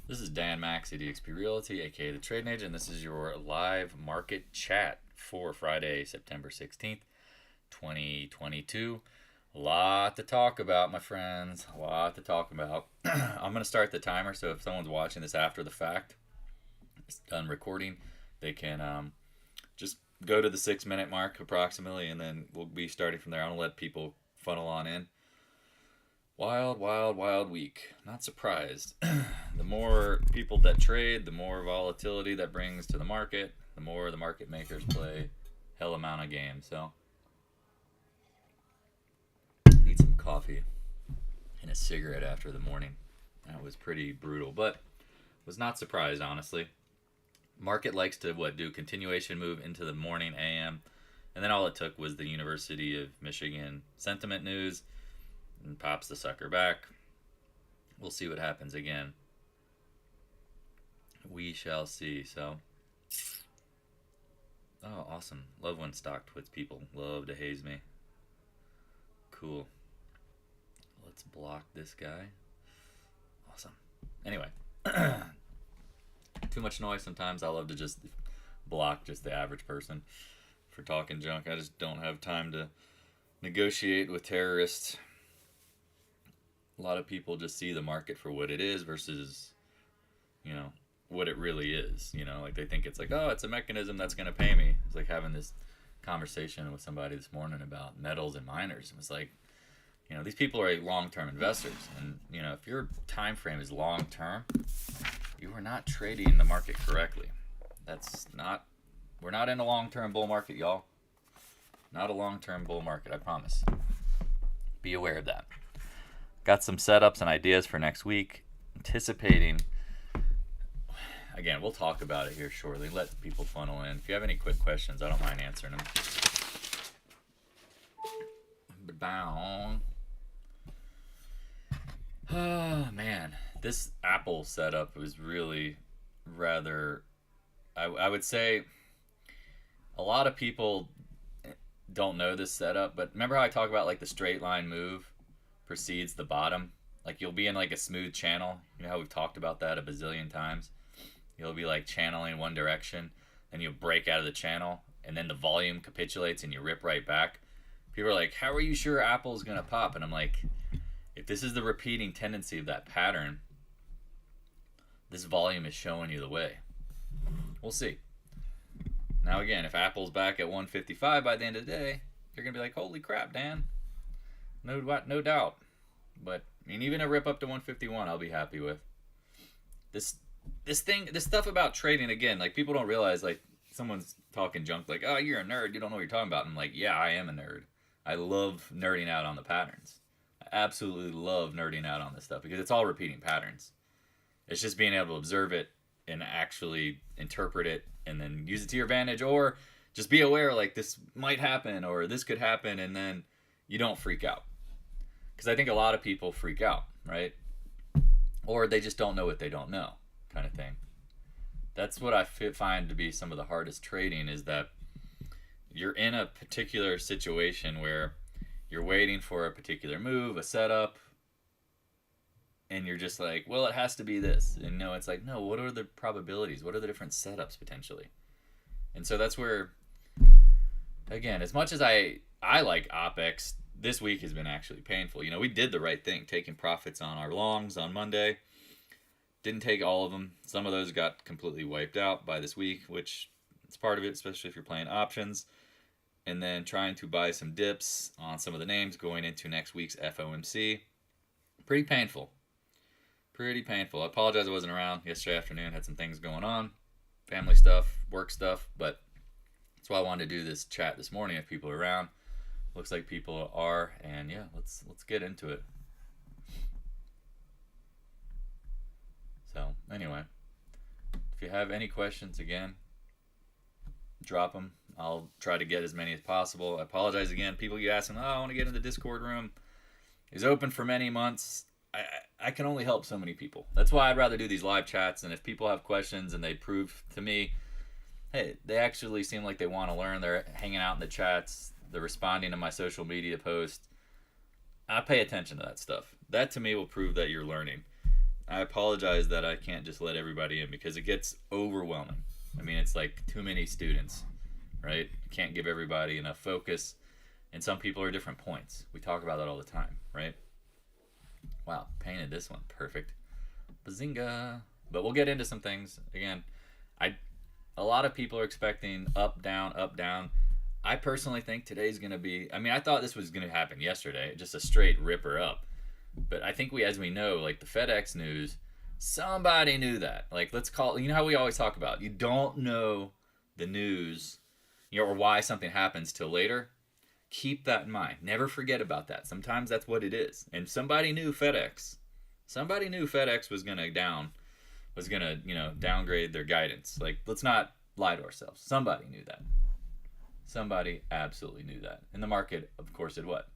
This is Dan Max at EXPI Realty, aka the Trading Agent. This is your live market chat for Friday, September 16th, 2022. A lot to talk about, my friends. A lot to talk about. I'm going to start the timer, so if someone's watching this after the fact, it's done recording, they can just go to the 6-minute mark approximately, and then we'll be starting from there. I'm going to let people funnel on in. Wild, wild, wild week. Not surprised. The more people that trade, the more volatility that brings to the market, the more the market makers play hell amount of games. So, need some coffee and a cigarette after the morning. That was pretty brutal, but was not surprised, honestly. Market likes to, do continuation move into the morning AM, and then all it took was the University of Michigan sentiment news, and pops the sucker back. We'll see what happens again. We shall see. So, oh, awesome. Love when stock twits people. Love to haze me. Cool. Let's block this guy. Awesome. Anyway, too much noise sometimes. I love to just block just the average person for talking junk. I just don't have time to negotiate with terrorists. A lot of people just see the market for what it is versus, what it really is. Like they think it's like, oh, it's a mechanism that's going to pay me. It's like having this conversation with somebody this morning about metals and miners. It was like, these people are long-term investors. And, if your time frame is long-term, you are not trading the market correctly. We're not in a long-term bull market, y'all. Not a long-term bull market, I promise. Be aware of that. Got some setups and ideas for next week. Anticipating, again, we'll talk about it here shortly. Let people funnel in. If you have any quick questions, I don't mind answering them. Oh, man. This Apple setup was really rather, I would say, a lot of people don't know this setup, but remember how I talk about like the straight line move precedes the bottom? Like you'll be in like a smooth channel. You know how we've talked about that a bazillion times? You'll be like channeling one direction, then you'll break out of the channel, and then the volume capitulates and you rip right back. People are like, how are you sure Apple's gonna pop? And I'm like, if this is the repeating tendency of that pattern, this volume is showing you the way. We'll see. Now again, if Apple's back at 155 by the end of the day, you're gonna be like, holy crap, Dan. No doubt. But even a rip up to 151, I'll be happy with. This stuff about trading, again, like people don't realize, like someone's talking junk, like, oh, you're a nerd, you don't know what you're talking about. I'm like, yeah, I am a nerd. I love nerding out on the patterns. I absolutely love nerding out on this stuff because it's all repeating patterns. It's just being able to observe it and actually interpret it and then use it to your advantage, or just be aware, like this might happen or this could happen, and then you don't freak out. Because I think a lot of people freak out, right? Or they just don't know what they don't know, kind of thing. That's what I find to be some of the hardest trading, is that you're in a particular situation where you're waiting for a particular move, a setup, and you're just like, well, it has to be this. And it's like, no, what are the probabilities? What are the different setups potentially? And so that's where, again, as much as I like OpEx, this week has been actually painful. We did the right thing, taking profits on our longs on Monday. Didn't take all of them. Some of those got completely wiped out by this week, which is part of it, especially if you're playing options. And then trying to buy some dips on some of the names going into next week's FOMC. Pretty painful. Pretty painful. I apologize I wasn't around yesterday afternoon. Had some things going on. Family stuff, work stuff. But that's why I wanted to do this chat this morning if people are around. Looks like people are, and yeah, let's get into it. So anyway, if you have any questions, again, drop them. I'll try to get as many as possible. I apologize again. People keep asking, I want to get in the Discord room. It's open for many months. I can only help so many people. That's why I'd rather do these live chats, and if people have questions and they prove to me, hey, they actually seem like they want to learn, they're hanging out in the chats, they're responding to my social media posts, I pay attention to that stuff. That to me will prove that you're learning. I apologize that I can't just let everybody in because it gets overwhelming. I mean, it's like too many students, right? Can't give everybody enough focus, and some people are different points. We talk about that all the time, right? Wow, painted this one perfect. Bazinga! But we'll get into some things again. A lot of people are expecting up, down, up, down. I personally think today's going to be. I mean, I thought this was going to happen yesterday, just a straight ripper up. But I think as we know, like the FedEx news, somebody knew that. Like, let's call. You know how we always talk about you don't know the news, or why something happens till later. Keep that in mind. Never forget about that. Sometimes that's what it is. And somebody knew FedEx. Somebody knew FedEx was gonna downgrade their guidance. Like, let's not lie to ourselves. Somebody knew that. Somebody absolutely knew that. And the market, of course, did what?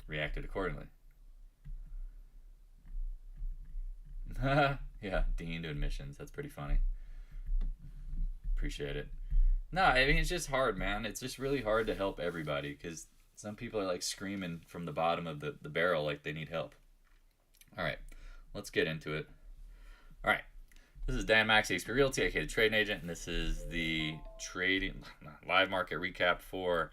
Reacted accordingly. Yeah, dean to admissions. That's pretty funny. Appreciate it. No, I mean, it's just hard, man. It's just really hard to help everybody because some people are like screaming from the bottom of the barrel like they need help. All right, let's get into it. All right, this is Dan Maxey, EXPI Realty, aka the Trading Agent, and this is the trading live market recap for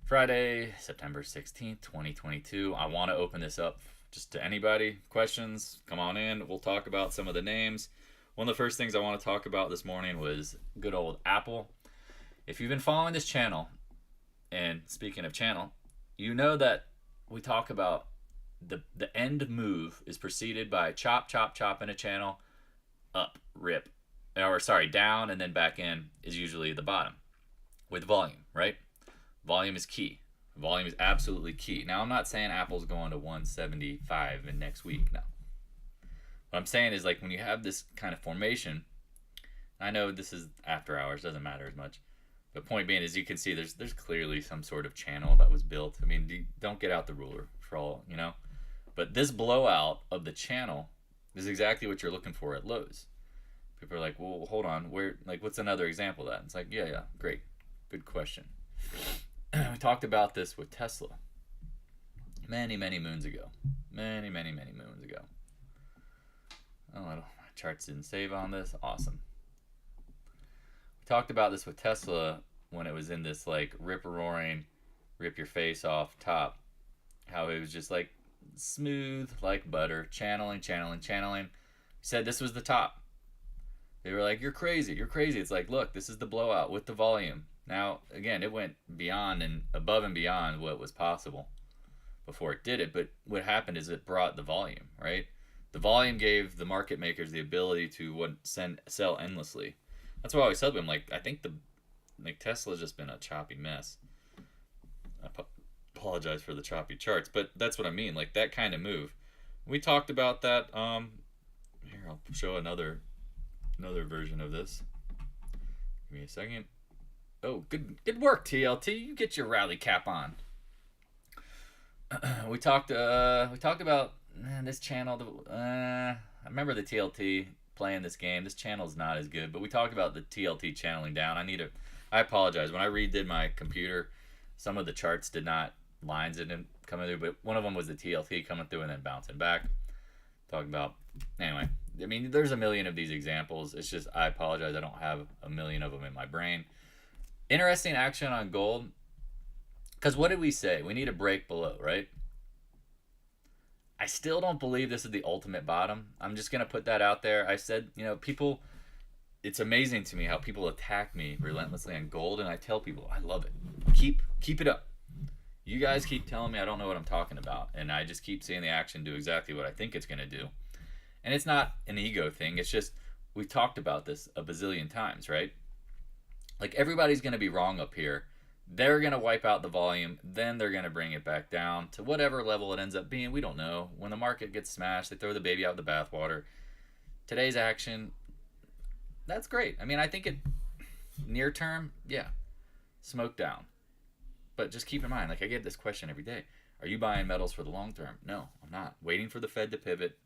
Friday, September 16th, 2022. I want to open this up just to anybody. Questions, come on in. We'll talk about some of the names. One of the first things I want to talk about this morning was good old Apple. If you've been following this channel, and speaking of channel, you know that we talk about the end move is preceded by chop, chop, chop in a channel, up, rip, or sorry, down, and then back in is usually the bottom with volume, right? Volume is key. Volume is absolutely key. Now, I'm not saying Apple's going to 175 in next week. No. What I'm saying is, like, when you have this kind of formation, I know this is after hours, doesn't matter as much. But point being is, you can see there's clearly some sort of channel that was built. I mean, don't get out the ruler for all, you know. But this blowout of the channel is exactly what you're looking for at lows. People are like, well, hold on, what's another example of that? It's like, yeah, great, good question. We talked about this with Tesla many moons ago. Many moons ago. Oh, my charts didn't save on this. Awesome. We talked about this with Tesla when it was in this like rip-roaring, rip your face off top. How it was just like smooth like butter, channeling. Said this was the top. They were like, you're crazy. It's like, look, this is the blowout with the volume. Now, again, it went beyond and above and beyond what was possible before it did it. But what happened is it brought the volume, right? The volume gave the market makers the ability to sell endlessly. That's why I always said to them, like, I think Tesla's just been a choppy mess. I apologize for the choppy charts, but that's what I mean, like that kind of move. We talked about that. Here, I'll show another version of this. Give me a second. Oh, good work, TLT. You get your rally cap on. We talked about this channel. I remember the TLT playing this game. This channel's not as good, but we talked about the TLT channeling down. I apologize. When I redid my computer, some of the charts lines didn't come through, but one of them was the TLT coming through and then bouncing back. Talking about, anyway, I mean, there's a million of these examples. It's just, I apologize. I don't have a million of them in my brain. Interesting action on gold. Because what did we say? We need a break below, right? I still don't believe this is the ultimate bottom. I'm just going to put that out there. I said, people, it's amazing to me how people attack me relentlessly on gold, and I tell people, I love it. Keep it up. You guys keep telling me I don't know what I'm talking about, and I just keep seeing the action do exactly what I think it's going to do. And it's not an ego thing. It's just, we've talked about this a bazillion times, right? Like, everybody's going to be wrong up here. They're going to wipe out the volume. Then they're going to bring it back down to whatever level it ends up being. We don't know. When the market gets smashed, they throw the baby out with the bathwater. Today's action, that's great. I mean, I think it, near term, yeah, smoke down. But just keep in mind, like, I get this question every day. Are you buying metals for the long term? No, I'm not. Waiting for the Fed to pivot.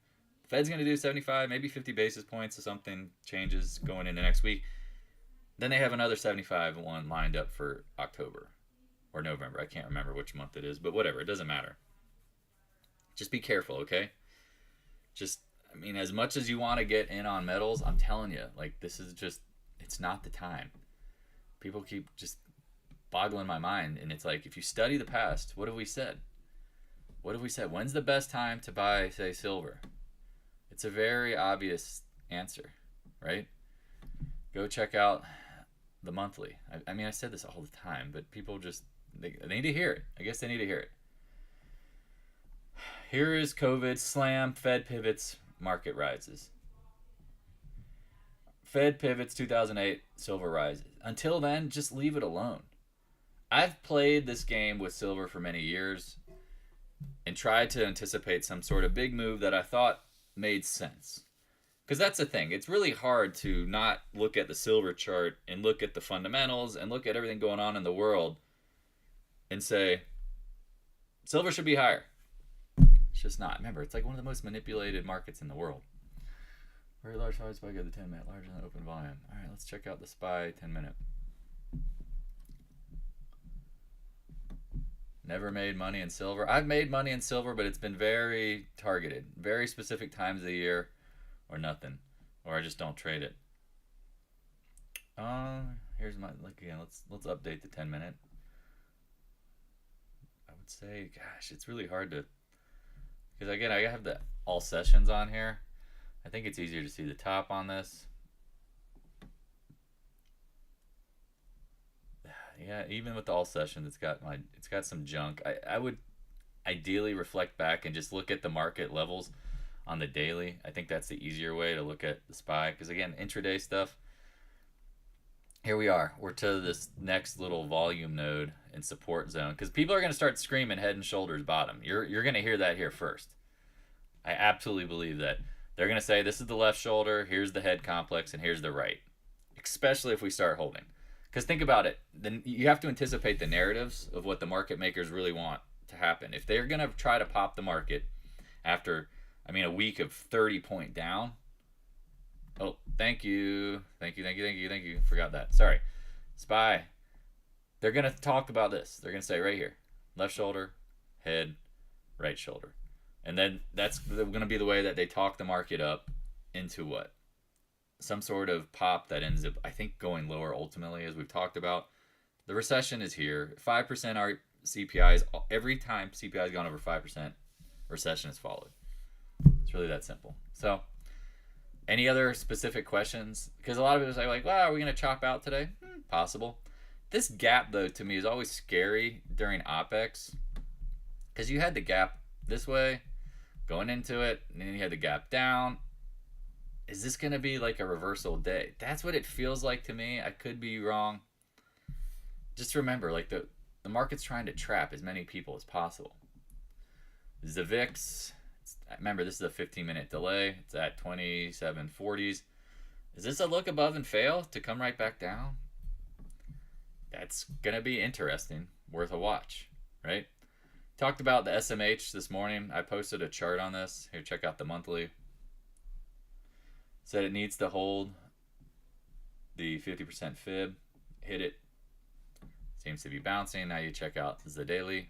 The Fed's going to do 75, maybe 50 basis points or something changes going into next week. Then they have another 75 one lined up for October or November. I can't remember which month it is, but whatever. It doesn't matter. Just be careful, okay? Just, I mean, as much as you want to get in on metals, I'm telling you, like, this is just, it's not the time. People keep just boggling my mind. And it's like, if you study the past, what have we said? What have we said? When's the best time to buy, say, silver? It's a very obvious answer, right? Go check out the monthly. I mean, I said this all the time, but people just, they need to hear it. I guess they need to hear it. Here is COVID, slam, Fed pivots, market rises. Fed pivots 2008, silver rises. Until then, just leave it alone. I've played this game with silver for many years and tried to anticipate some sort of big move that I thought made sense. Because that's the thing. It's really hard to not look at the silver chart and look at the fundamentals and look at everything going on in the world and say, silver should be higher. It's just not. Remember, it's like one of the most manipulated markets in the world. Very large size spike at the 10-minute, larger than open volume. All right, let's check out the SPY 10-minute. Never made money in silver. I've made money in silver, but it's been very targeted. Very specific times of the year or nothing. Or I just don't trade it. Here's my, like, again, let's update the 10-minute. I would say, gosh, it's really hard to, because again, I have the all sessions on here. I think it's easier to see the top on this. Yeah, even with the all sessions, it's got some junk. I would ideally reflect back and just look at the market levels on the daily. I think that's the easier way to look at the SPY, because again, intraday stuff. Here we are. We're to this next little volume node and support zone, because people are going to start screaming head and shoulders bottom. You're going to hear that here first. I absolutely believe that. They're going to say this is the left shoulder, here's the head complex, and here's the right. Especially if we start holding. Because think about it. Then you have to anticipate the narratives of what the market makers really want to happen. If they're going to try to pop the market after, I mean, a week of 30-point down. Oh, thank you. Thank you. Forgot that. Sorry. SPY. They're going to talk about this. They're going to say right here, left shoulder, head, right shoulder. And then that's going to be the way that they talk the market up into what? Some sort of pop that ends up, I think, going lower ultimately, as we've talked about. The recession is here. 5% are CPIs. Every time CPI has gone over 5%, recession is followed. It's really that simple. So, any other specific questions? Because a lot of people say, like, wow, are we going to chop out today? Possible. This gap, though, to me is always scary during OPEX. Because you had the gap this way, going into it, and then you had the gap down. Is this going to be like a reversal day? That's what it feels like to me. I could be wrong. Just remember, like, the market's trying to trap as many people as possible. This is the VIX. Remember, this is a 15-minute delay. It's at 2740s. Is this a look above and fail to come right back down? That's going to be interesting. Worth a watch, right? Talked about the SMH this morning. I posted a chart on this. Here, check out the monthly. Said it needs to hold the 50% fib. Hit it. Seems to be bouncing. Now you check out the daily.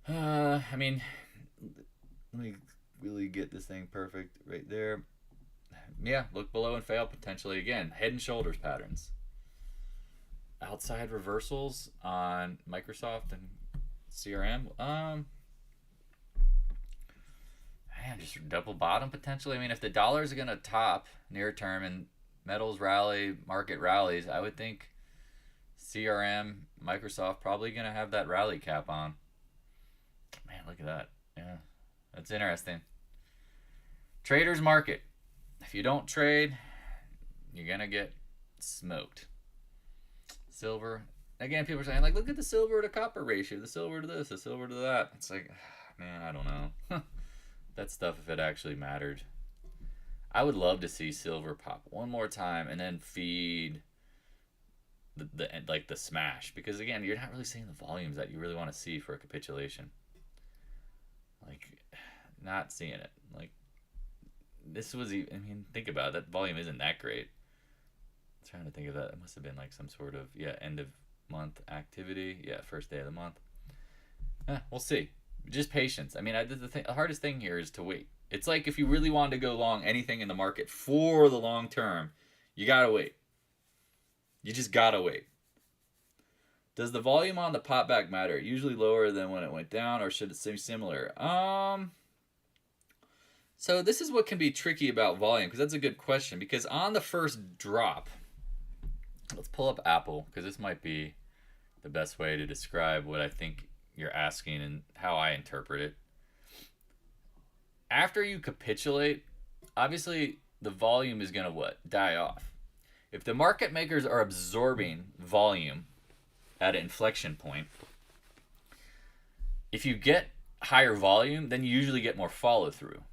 I mean, let me really get this thing perfect right there. Yeah, look below and fail potentially again. Head and shoulders patterns. Outside reversals on Microsoft and CRM. Man, just double bottom potentially. I mean, if the dollars are going to top near term and metals rally, market rallies, I would think CRM, Microsoft probably going to have that rally cap on. Man, look at that. Yeah, that's interesting. Traders market. If you don't trade, you're going to get smoked. Silver. Again, people are saying, like, look at the silver to copper ratio, the silver to this, the silver to that. It's like, man, I don't know. That stuff, if it actually mattered. I would love to see silver pop one more time and then feed the smash, because again, you're not really seeing the volumes that you really want to see for a capitulation. Like, not seeing it. Like, this was, I mean, think about it. That volume isn't that great. I'm trying to think of that. It must have been like some sort of, end of month activity. Yeah, first day of the month. We'll see. Just patience. I mean, the hardest thing here is to wait. It's like if you really wanted to go long anything in the market for the long term, you gotta wait. You just gotta wait. Does the volume on the pop back matter? Usually lower than when it went down, or should it seem similar? So this is what can be tricky about volume, because that's a good question. Because on the first drop, let's pull up Apple, because this might be the best way to describe what I think you're asking and how I interpret it. After you capitulate, obviously the volume is going to what? Die off. If the market makers are absorbing volume at an inflection point, if you get higher volume, then you usually get more follow through,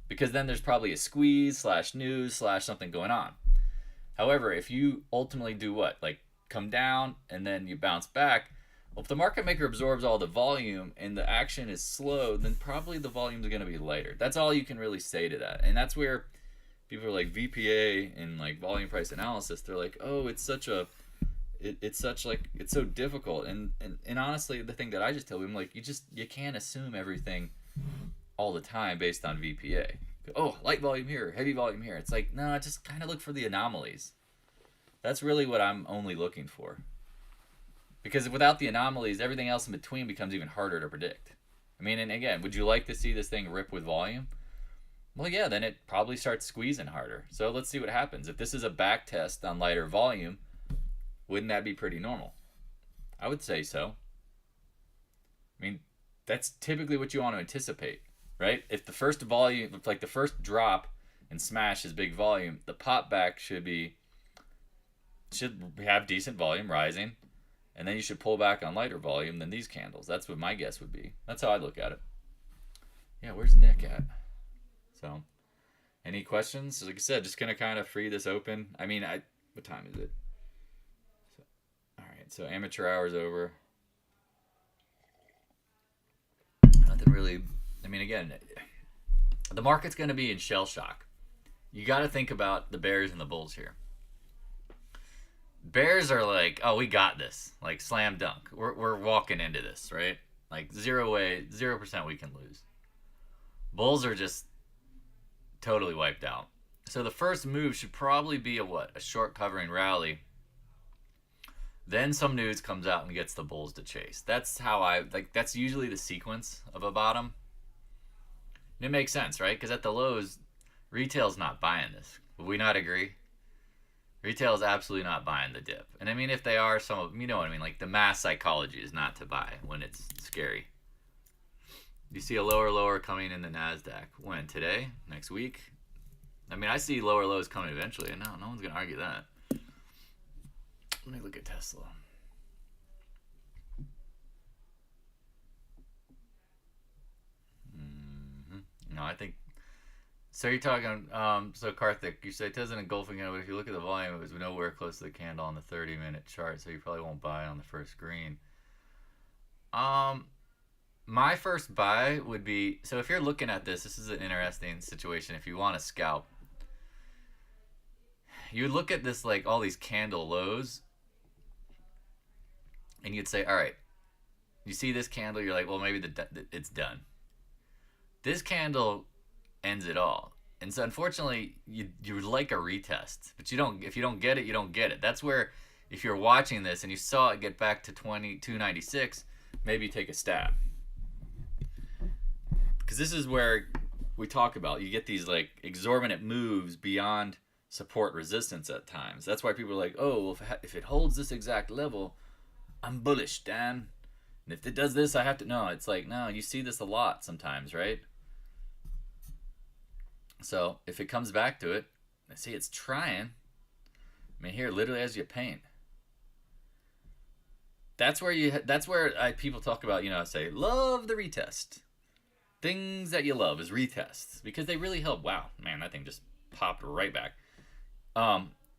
because then there's probably a squeeze / news / something going on. However, if you ultimately do what? Like come down and then you bounce back, well, if the market maker absorbs all the volume and the action is slow, then probably the volume is going to be lighter. That's all you can really say to that. And that's where people are like VPA and like volume price analysis. They're like, oh, it's such a, it's so difficult. And honestly, the thing that I just tell them, like, you can't assume everything all the time based on VPA. Oh, light volume here, heavy volume here. It's like, no, just kind of look for the anomalies. That's really what I'm only looking for. Because without the anomalies, everything else in between becomes even harder to predict. I mean, and again, would you like to see this thing rip with volume? Well, yeah, then it probably starts squeezing harder. So let's see what happens. If this is a back test on lighter volume, wouldn't that be pretty normal? I would say so. I mean, that's typically what you want to anticipate, right? If the first volume, like the first drop and smash is big volume, the pop back should have decent volume rising. And then you should pull back on lighter volume than these candles. That's what my guess would be. That's how I look at it. Yeah, where's Nick at? So, any questions? Like I said, just going to kind of free this open. I mean, what time is it? So, all right, so amateur hour's over. Nothing really. I mean, again, the market's going to be in shell shock. You got to think about the bears and the bulls here. Bears are like, oh, we got this. Like, slam dunk. We're walking into this, right? Like, 0% we can lose. Bulls are just totally wiped out. So the first move should probably be a short covering rally. Then some news comes out and gets the bulls to chase. That's how that's usually the sequence of a bottom. And it makes sense, right? Because at the lows, retail's not buying this. Would we not agree? Retail is absolutely not buying the dip. And I mean, if they are, you know what I mean? Like, the mass psychology is not to buy when it's scary. You see a lower coming in the NASDAQ. When? Today? Next week? I mean, I see lower lows coming eventually, and no one's going to argue that. Let me look at Tesla. No, I think... So you're talking, so Karthik, you say Tesla engulfing it, but if you look at the volume, it was nowhere close to the candle on the 30-minute chart, so you probably won't buy on the first green. My first buy would be, so if you're looking at this is an interesting situation. If you want to scalp, you would look at this, like all these candle lows, and you'd say, all right, you see this candle, you're like, well, maybe it's done. This candle ends it all. And so unfortunately you would like a retest, but if you don't get it, you don't get it. That's where, if you're watching this and you saw it get back to 2296, maybe take a stab, because this is where we talk about, you get these like exorbitant moves beyond support resistance at times. That's why people are like, oh, well, if it holds this exact level, I'm bullish, Dan, and if it does this, I have to. No, it's like, no, you see this a lot sometimes, right? So if it comes back to it, I see it's trying. I mean, here, literally as you paint. That's where people talk about, say, love the retest. Things that you love is retests, because they really help. Wow, man, that thing just popped right back.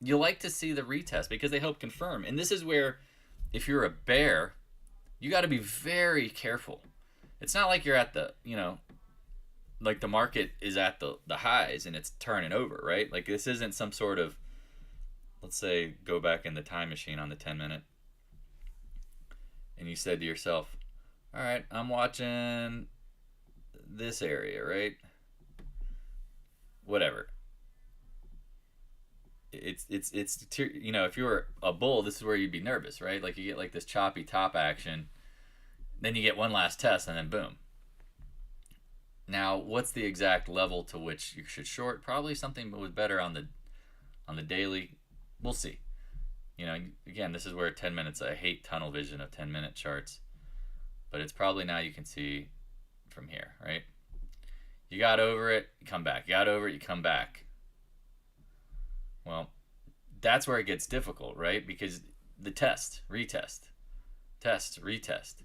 You like to see the retest because they help confirm. And this is where, if you're a bear, you got to be very careful. It's not like you're at the, like the market is at the highs and it's turning over, right? Like, this isn't some sort of, let's say, go back in the time machine on the 10-minute. And you said to yourself, all right, I'm watching this area, right? whatever. It's you know, if you were a bull, this is where you'd be nervous, right? Like you get like this choppy top action, then you get one last test, and then boom. Now, what's the exact level to which you should short? Probably something was better on the daily. We'll see. You know, again, this is where 10 minutes. I hate tunnel vision of 10-minute charts, but it's probably now you can see from here, right? You got over it, you come back. You got over it, you come back. Well, that's where it gets difficult, right? Because the test, retest, test, retest.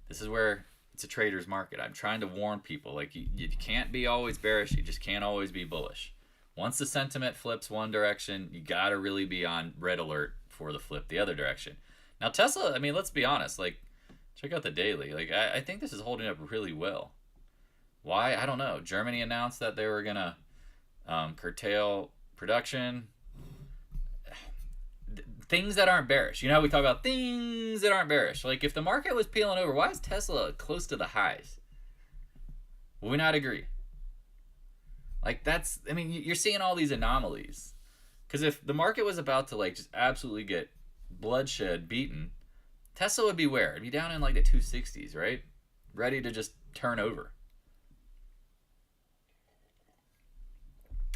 This is where it's a trader's market. I'm trying to warn people, like you can't be always bearish. You just can't always be bullish. Once the sentiment flips one direction, you got to really be on red alert for the flip the other direction. Now, Tesla, I mean, let's be honest. Like, check out the daily. Like, I think this is holding up really well. Why? I don't know. Germany announced that they were going to curtail production. Things that aren't bearish. You know how we talk about things that aren't bearish. Like, if the market was peeling over, why is Tesla close to the highs? Will we not agree? Like, that's, I mean, you're seeing all these anomalies. Because if the market was about to, like, just absolutely get bloodshed beaten, Tesla would be where? It'd be down in, like, the 260s, right? Ready to just turn over.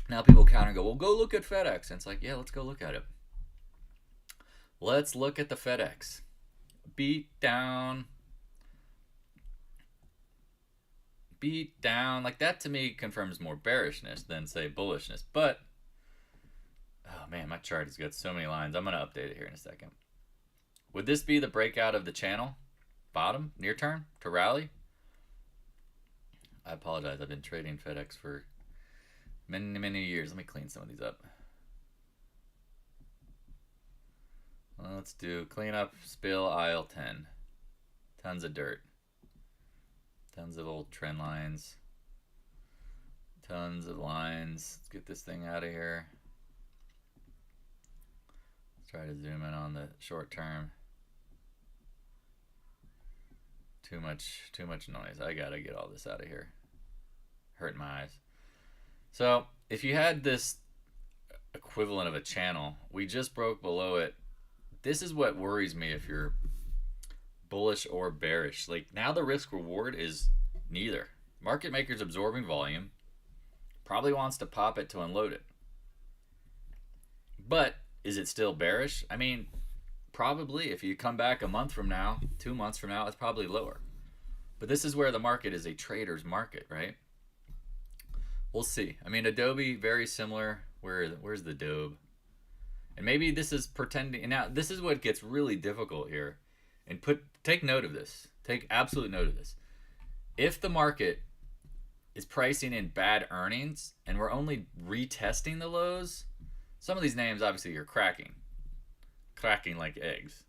Now people counter and go, well, go look at FedEx. And it's like, yeah, let's go look at it. Let's look at the FedEx. Beat down. Beat down. Like, that to me confirms more bearishness than, say, bullishness. But, oh man, my chart has got so many lines. I'm going to update it here in a second. Would this be the breakout of the channel? Bottom? Near term? To rally? I apologize. I've been trading FedEx for many years. Let me clean some of these up. Let's do clean up, spill, aisle 10. Tons of dirt. Tons of old trend lines. Tons of lines. Let's get this thing out of here. Let's try to zoom in on the short term. Too much noise. I gotta get all this out of here. Hurting my eyes. So if you had this equivalent of a channel, we just broke below it. This is what worries me if you're bullish or bearish. Like, now the risk reward is neither. Market maker's absorbing volume, probably wants to pop it to unload it. But is it still bearish? I mean, probably. If you come back a month from now, 2 months from now, it's probably lower. But this is where the market is a trader's market, right? We'll see. I mean, Adobe, very similar. Where's the Adobe? And maybe this is pretending. And now this is what gets really difficult here. And take note of this. Take absolute note of this. If the market is pricing in bad earnings and we're only retesting the lows, some of these names obviously you're cracking like eggs.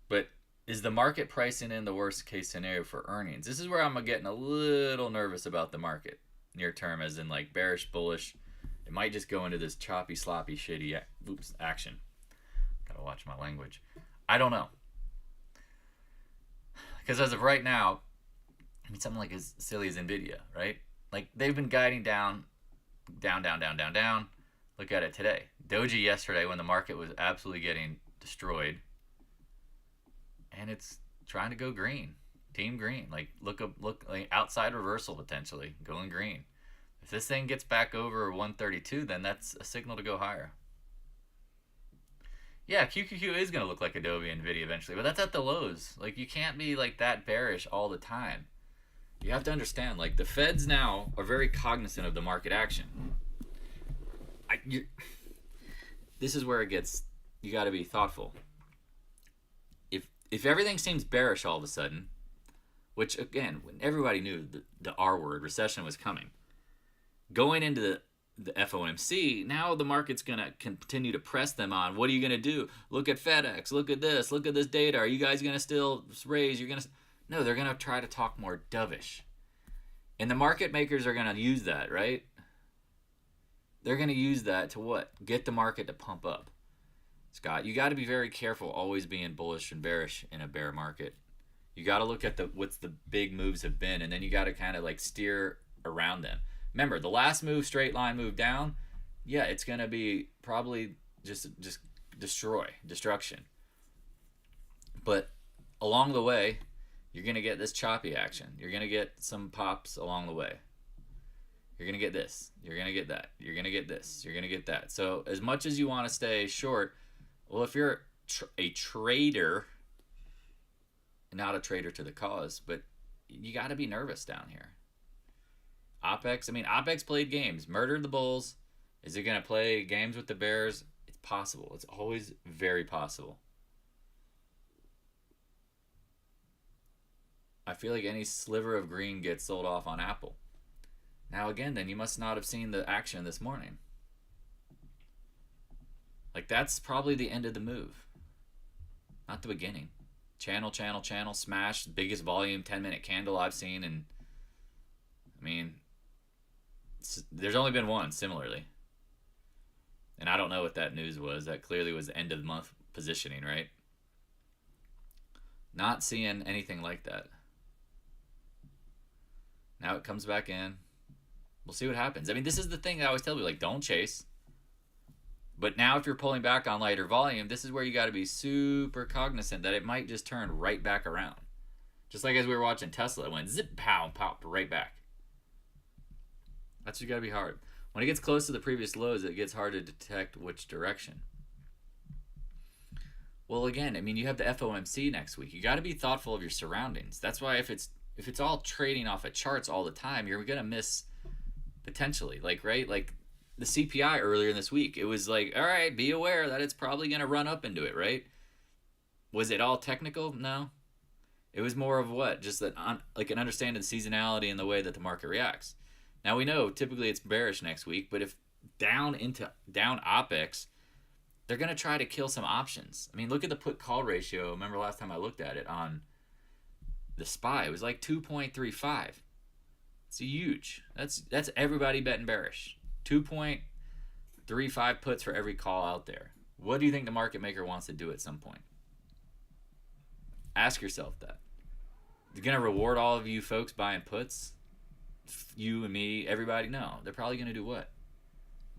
But is the market pricing in the worst case scenario for earnings? This is where I'm getting a little nervous about the market near term, as in like bearish, bullish. It might just go into this choppy, sloppy, shitty action. Gotta watch my language. I don't know. Because as of right now, I mean, something like as silly as NVIDIA, right? Like, they've been guiding down. Look at it today. Doji yesterday, when the market was absolutely getting destroyed, and it's trying to go green. Team green. Like, look like outside reversal potentially going green. If this thing gets back over 132, then that's a signal to go higher. Yeah, QQQ is going to look like Adobe and NVIDIA eventually, but that's at the lows. Like, you can't be like that bearish all the time. You have to understand, like, the Feds now are very cognizant of the market action. This is where it gets, you got to be thoughtful. If everything seems bearish all of a sudden, which again, when everybody knew the R word, recession, was coming, going into the FOMC, now the market's going to continue to press them on, what are you going to do? Look at FedEx, look at this data. Are you guys going to still raise? No, they're going to try to talk more dovish. And the market makers are going to use that, right? They're going to use that to what? Get the market to pump up. Scott, you got to be very careful always being bullish and bearish in a bear market. You got to look at what's the big moves have been, and then you got to kind of like steer around them. Remember, the last move, straight line move down, yeah, it's going to be probably just destruction. But along the way, you're going to get this choppy action. You're going to get some pops along the way. You're going to get this. You're going to get that. You're going to get this. You're going to get that. So as much as you want to stay short, well, if you're a trader, not a traitor to the cause, but you got to be nervous down here. OPEX played games, murdered the bulls. Is it going to play games with the bears? It's possible. It's always very possible. I feel like any sliver of green gets sold off on Apple. Now again, then you must not have seen the action this morning. Like, that's probably the end of the move, not the beginning. Channel, smash, biggest volume 10-minute candle I've seen, and I mean, there's only been one similarly. And I don't know what that news was. That clearly was end of the month positioning, right? Not seeing anything like that. Now it comes back in. We'll see what happens. I mean, this is the thing I always tell you, like, don't chase. But now if you're pulling back on lighter volume, this is where you got to be super cognizant that it might just turn right back around. Just like as we were watching Tesla, it went zip, pow, popped right back. That's just got to be hard. When it gets close to the previous lows, it gets hard to detect which direction. Well, again, I mean, you have the FOMC next week. You got to be thoughtful of your surroundings. That's why if it's all trading off of charts all the time, you're going to miss potentially, like, right? Like the CPI earlier this week, it was like, all right, be aware that it's probably going to run up into it, right? Was it all technical? No. It was more of what? Just that, like, an understanding seasonality and the way that the market reacts. Now we know typically it's bearish next week, but if down OPEX, they're going to try to kill some options. I mean, look at the put call ratio. Remember last time I looked at it on the SPY, it was like 2.35. It's huge. That's everybody betting bearish. 2.35 puts for every call out there. What do you think the market maker wants to do at some point? Ask yourself that. They're going to reward all of you folks buying puts? You and me, everybody? No. They're probably going to do what?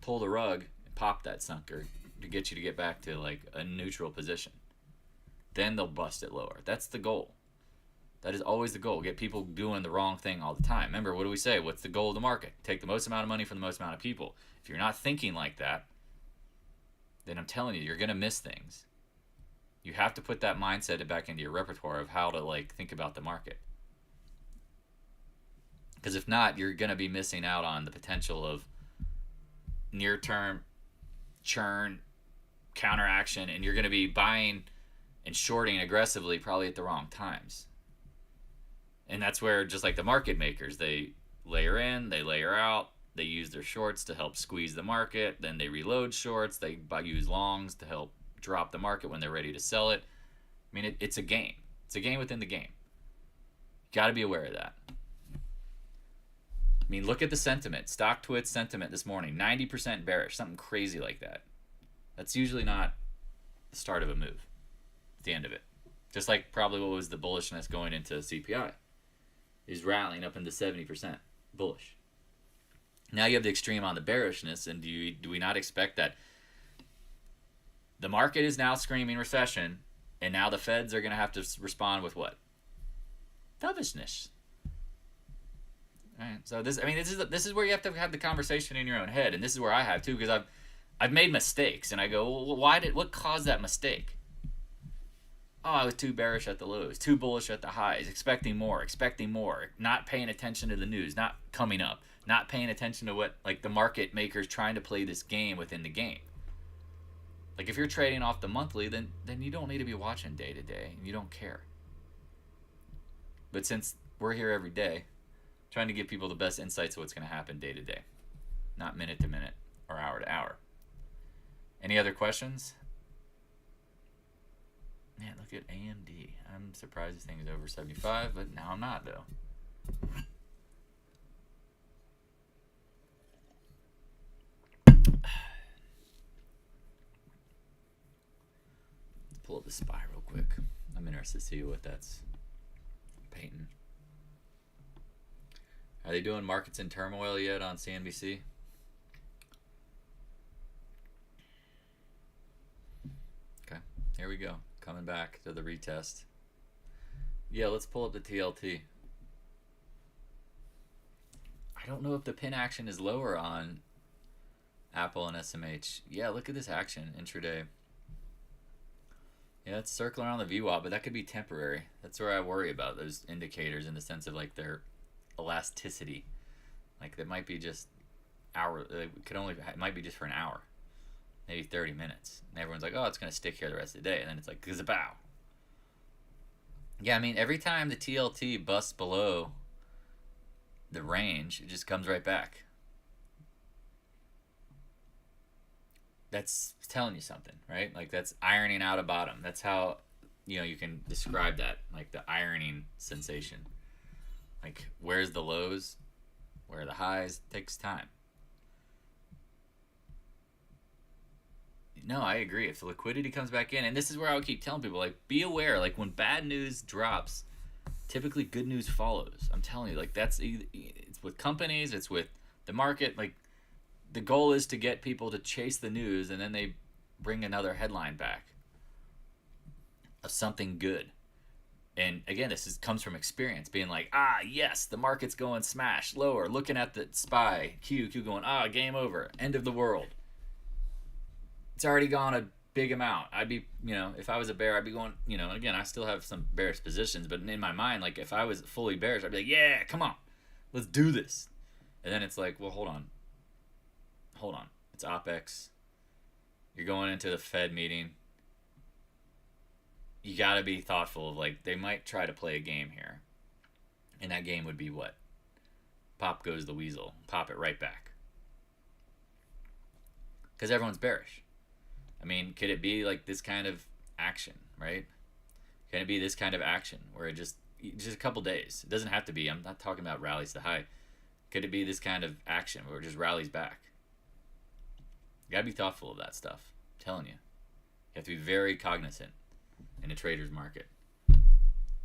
Pull the rug and pop that sucker to get you to get back to like a neutral position. Then they'll bust it lower. That's the goal. That is always the goal. Get people doing the wrong thing all the time. Remember, what do we say? What's the goal of the market? Take the most amount of money from the most amount of people. If you're not thinking like that, then I'm telling you, you're going to miss things. You have to put that mindset back into your repertoire of how to like think about the market. Because if not, you're going to be missing out on the potential of near-term churn, counteraction, and you're going to be buying and shorting aggressively probably at the wrong times. And that's where, just like the market makers, they layer in, they layer out, they use their shorts to help squeeze the market, then they reload shorts, they use longs to help drop the market when they're ready to sell it. I mean, it's a game. It's a game within the game. You got to be aware of that. I mean, look at the sentiment. Stock Twit's sentiment this morning, 90% bearish, something crazy like that. That's usually not the start of a move, the end of it. Just like probably what was the bullishness going into CPI. Is rallying up into 70% bullish. Now you have the extreme on the bearishness, and do we not expect that the market is now screaming recession, and now the Feds are going to have to respond with what? Dovishness. All right. So this is where you have to have the conversation in your own head, and this is where I have too, because I've made mistakes, and I go, well, what caused that mistake? Oh, I was too bearish at the lows, too bullish at the highs, expecting more, not paying attention to the news, not coming up, not paying attention to what, like, the market makers trying to play this game within the game. Like, if you're trading off the monthly, then you don't need to be watching day to day, and you don't care. But since we're here every day, trying to give people the best insights of what's going to happen day to day, not minute to minute or hour to hour. Any other questions? Man, look at AMD. I'm surprised this thing is over 75, but now I'm not, though. Let's pull up the SPY real quick. I'm interested to see what that's painting. Are they doing markets in turmoil yet on CNBC? Okay, here we go. Coming back to the retest. Yeah, let's pull up the TLT. I don't know if the pin action is lower on Apple and SMH. Yeah, look at this action intraday. Yeah, it's circling around the VWAP, but that could be temporary. That's where I worry about those indicators in the sense of like their elasticity. Like that might be just it might be just for an hour, maybe 30 minutes. And everyone's like, oh, it's going to stick here the rest of the day. And then it's like, kazabow. Yeah, I mean, every time the TLT busts below the range, it just comes right back. That's telling you something, right? Like that's ironing out a bottom. That's how, you can describe that, like the ironing sensation. Like where's the lows, where are the highs? It takes time. No, I agree. If the liquidity comes back in, and this is where I would keep telling people, like, be aware, like when bad news drops, typically good news follows. I'm telling you, like it's with companies, it's with the market. Like the goal is to get people to chase the news, and then they bring another headline back of something good. And again, comes from experience, being like, yes, the market's going smash lower, looking at the SPY, Q going, game over, end of the world. It's already gone a big amount. I'd be, if I was a bear, I'd be going, again, I still have some bearish positions, but in my mind, like if I was fully bearish, I'd be like, yeah, come on, let's do this. And then it's like, well, hold on. It's OPEX. You're going into the Fed meeting. You got to be thoughtful of like, they might try to play a game here. And that game would be what? Pop goes the weasel. Pop it right back. Because everyone's bearish. I mean, could it be like this kind of action, right? Can it be this kind of action where it just a couple days? It doesn't have to be. I'm not talking about rallies to high. Could it be this kind of action where it just rallies back? You gotta be thoughtful of that stuff. I'm telling you. You have to be very cognizant in a trader's market.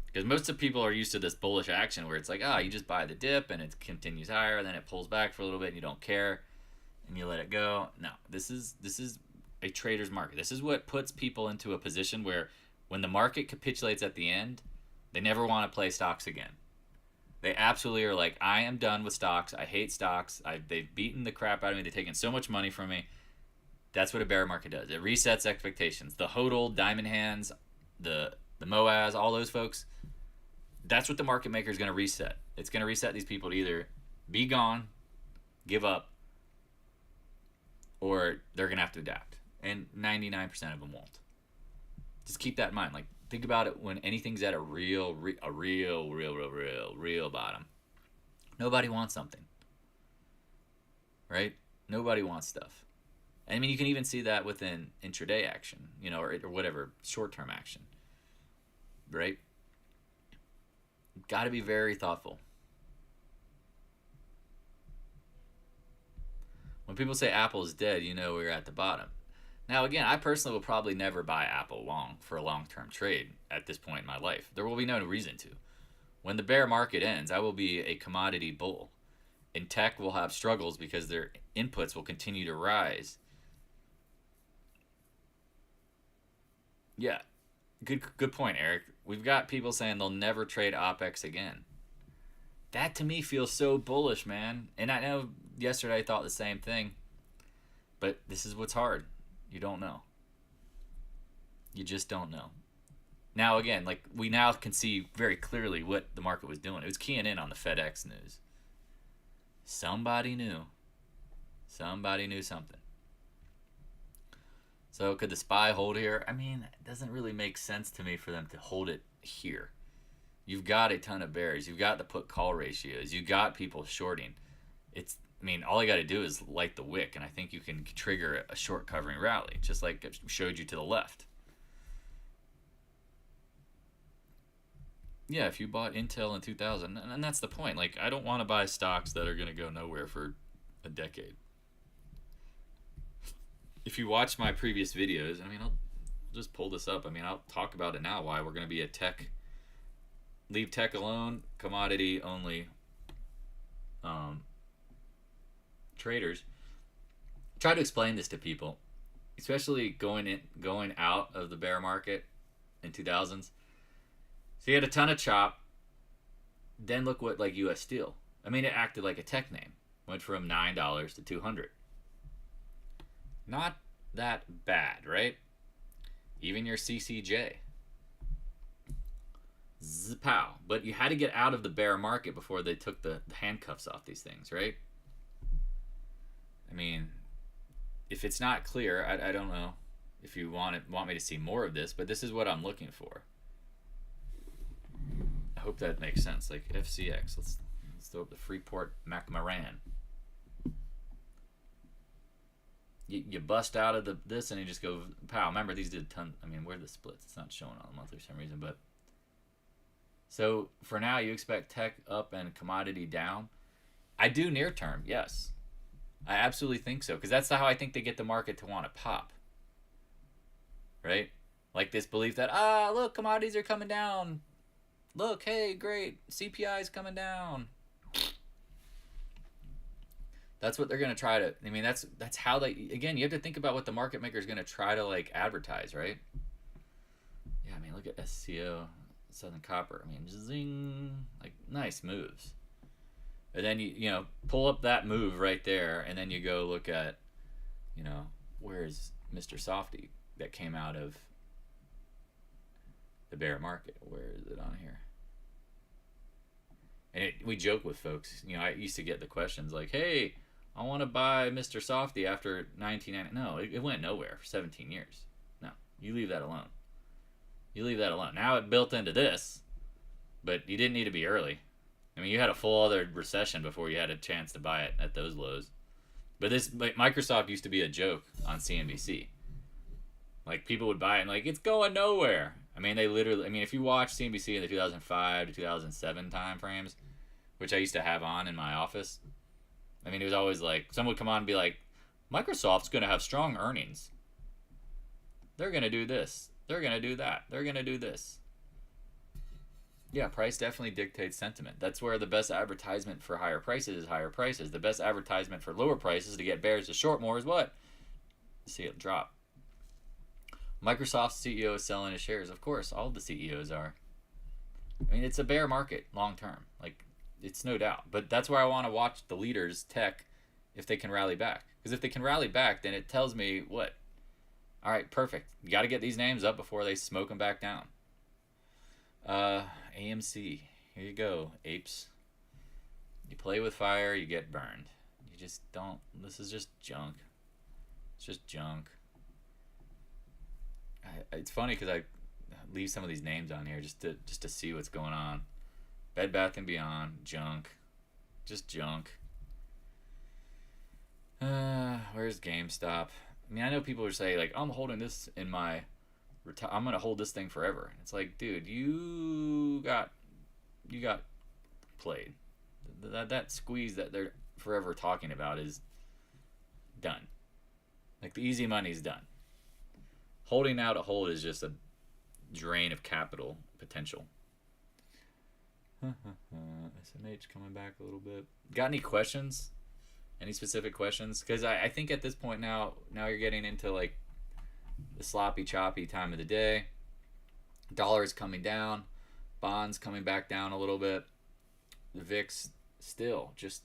Because most of the people are used to this bullish action where it's like, you just buy the dip and it continues higher, and then it pulls back for a little bit and you don't care and you let it go. No, this is a trader's market. This is what puts people into a position where when the market capitulates at the end, they never want to play stocks again. They absolutely are like, I am done with stocks. I hate stocks. They've beaten the crap out of me. They've taken so much money from me. That's what a bear market does. It resets expectations. The HODL, Diamond Hands, the MOAS, all those folks, that's what the market maker is going to reset. It's going to reset these people to either be gone, give up, or they're going to have to adapt. And 99% of them won't. Just keep that in mind. Like, think about it when anything's at a real bottom. Nobody wants something. Right? Nobody wants stuff. I mean, you can even see that within intraday action, or whatever, short-term action. Right? Got to be very thoughtful. When people say Apple is dead, we're at the bottom. Now, again, I personally will probably never buy Apple long for a long-term trade at this point in my life. There will be no reason to. When the bear market ends, I will be a commodity bull. And tech will have struggles because their inputs will continue to rise. Yeah, good point, Eric. We've got people saying they'll never trade OPEX again. That to me feels so bullish, man. And I know yesterday I thought the same thing. But this is what's hard. You don't know. You just don't know. Now, again, like we now can see very clearly what the market was doing. It was keying in on the FedEx news. Somebody knew. Somebody knew something. So could the SPY hold here? I mean, it doesn't really make sense to me for them to hold it here. You've got a ton of bears. You've got the put-call ratios. You've got people shorting. All you got to do is light the wick, and I think you can trigger a short covering rally, just like it showed you to the left. Yeah, if you bought Intel in 2000, and that's the point. Like, I don't want to buy stocks that are going to go nowhere for a decade. If you watch my previous videos, I'll just pull this up. I'll talk about it now, why we're going to be a leave tech alone, commodity only traders, try to explain this to people, especially going out of the bear market in 2000s. So you had a ton of chop. Then look what like U.S. Steel. I mean, it acted like a tech name. Went from $9 to $200. Not that bad, right? Even your CCJ. Zpow. But you had to get out of the bear market before they took the handcuffs off these things, right? I mean, if it's not clear, I don't know if you want me to see more of this, but this is what I'm looking for. I hope that makes sense. Like FCX. Let's throw up the Freeport McMoran. You bust out of this and you just go pow. Remember, these did a ton. I mean, where are the splits? It's not showing on the monthly for some reason, but so for now you expect tech up and commodity down. I do near term, yes. I absolutely think so, because that's how I think they get the market to want to pop. Right? Like this belief that, look, commodities are coming down. Look, hey, great, CPI is coming down. That's what they're going to try to, I mean, that's how they, again, you have to think about what the market maker is going to try to, like, advertise, right? Yeah, I mean, look at SCO, Southern Copper. I mean, zing, like, nice moves. And then you know, pull up that move right there, and then you go look at, you know, where's Mr. Softy that came out of the bear market? Where is it on here? And we joke with folks, you know, I used to get the questions like, hey, I want to buy Mr. Softy after 1990. No, it went nowhere for 17 years. No, you leave that alone. You leave that alone. Now it built into this, but you didn't need to be early. I mean, you had a full other recession before you had a chance to buy it at those lows. But Microsoft used to be a joke on CNBC. Like, people would buy it and, like, it's going nowhere. I mean, they literally, I mean, if you watch CNBC in the 2005 to 2007 time frames, which I used to have on in my office, I mean, it was always like, someone would come on and be like, Microsoft's going to have strong earnings. They're going to do this. They're going to do that. They're going to do this. Yeah, price definitely dictates sentiment. That's where the best advertisement for higher prices is higher prices. The best advertisement for lower prices to get bears to short more is what? See it drop. Microsoft's CEO is selling his shares. Of course, all the CEOs are. I mean, it's a bear market long term. Like, it's no doubt. But that's where I want to watch the leaders, tech, if they can rally back. Because if they can rally back, then it tells me what? All right, perfect. You got to get these names up before they smoke them back down. AMC. Here you go, apes. You play with fire, you get burned. You just don't. This is just junk. It's just junk. It's funny because I leave some of these names on here just to see what's going on. Bed Bath & Beyond, junk. Just junk. Where's GameStop? I mean, I know people are saying, like, I'm holding this in my... I'm going to hold this thing forever. It's like, dude, you got played. That squeeze that they're forever talking about is done. Like, the easy money's done. Holding out a hold is just a drain of capital potential. SMH coming back a little bit. Got any questions? Any specific questions? Because I think at this point now you're getting into, like, the sloppy, choppy time of the day. Dollar's coming down. Bonds coming back down a little bit. The VIX still just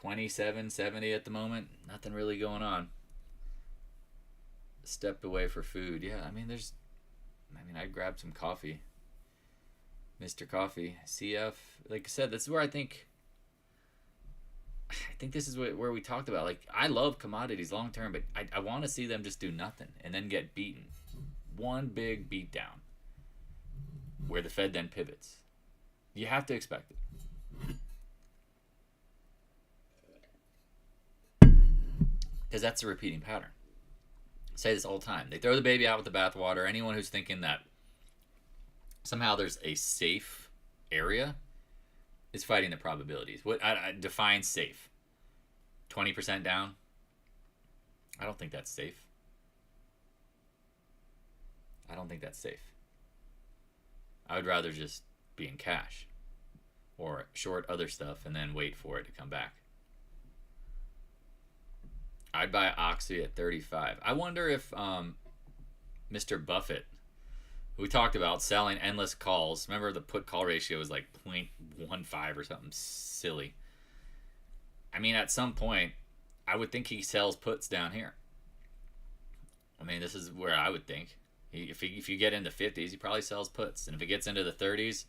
27.70 at the moment. Nothing really going on. Stepped away for food. Yeah, I mean, I'd grab some coffee. Mr. Coffee. CF. Like I said, this is where I think this is where we talked about. Like, I love commodities long term, but I want to see them just do nothing and then get beaten. One big beatdown where the Fed then pivots. You have to expect it. Because that's a repeating pattern. I say this all the time. They throw the baby out with the bathwater. Anyone who's thinking that somehow there's a safe area is fighting the probabilities. What I define safe. 20% down. I don't think that's safe. I don't think that's safe. I would rather just be in cash. or short other stuff and then wait for it to come back. I'd buy Oxy at 35. I wonder if Mr. Buffett, who we talked about selling endless calls, remember the put call ratio was like 0.15 or something silly. I mean, at some point, I would think he sells puts down here. I mean, this is where I would think. If you get into 50s, he probably sells puts. And if it gets into the 30s,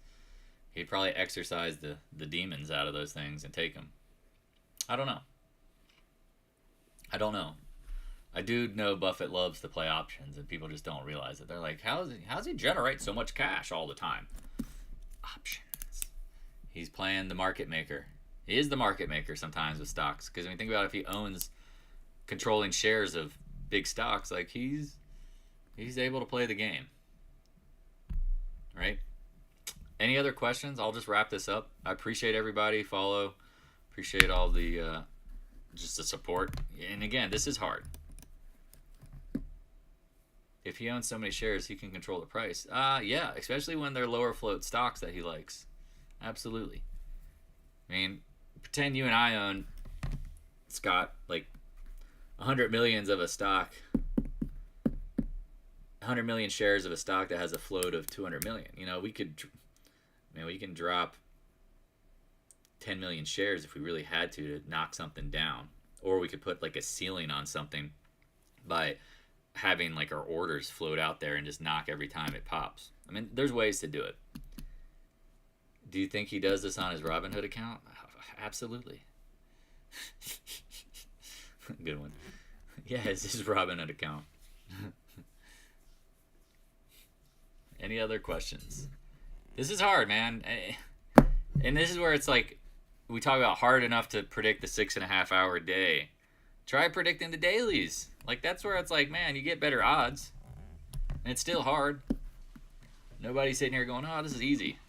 he'd probably exercise the demons out of those things and take them. I don't know. I do know Buffett loves to play options, and people just don't realize it. They're like, how's he generate so much cash all the time? Options. He's playing the market maker. He is the market maker sometimes with stocks. Because when you think about it, if he owns controlling shares of big stocks, like he's able to play the game. Right? Any other questions? I'll just wrap this up. I appreciate everybody. Follow. Appreciate all the just the support. And again, this is hard. If he owns so many shares, he can control the price. Yeah, especially when they're lower float stocks that he likes. Absolutely. I mean, pretend you and I own, Scott, like 100 millions of a stock, 100 million shares of a stock that has a float of 200 million. You know, we can drop 10 million shares if we really had to knock something down. Or we could put like a ceiling on something by having like our orders float out there and just knock every time it pops. I mean, there's ways to do it. Do you think he does this on his Robinhood account? Absolutely. Good one. Yeah, it's his Robinhood account. Any other questions? This is hard, man. And this is where it's like, we talk about hard enough to predict the 6.5 hour day. Try predicting the dailies. Like, that's where it's like, man, you get better odds. And it's still hard. Nobody's sitting here going, oh, this is easy.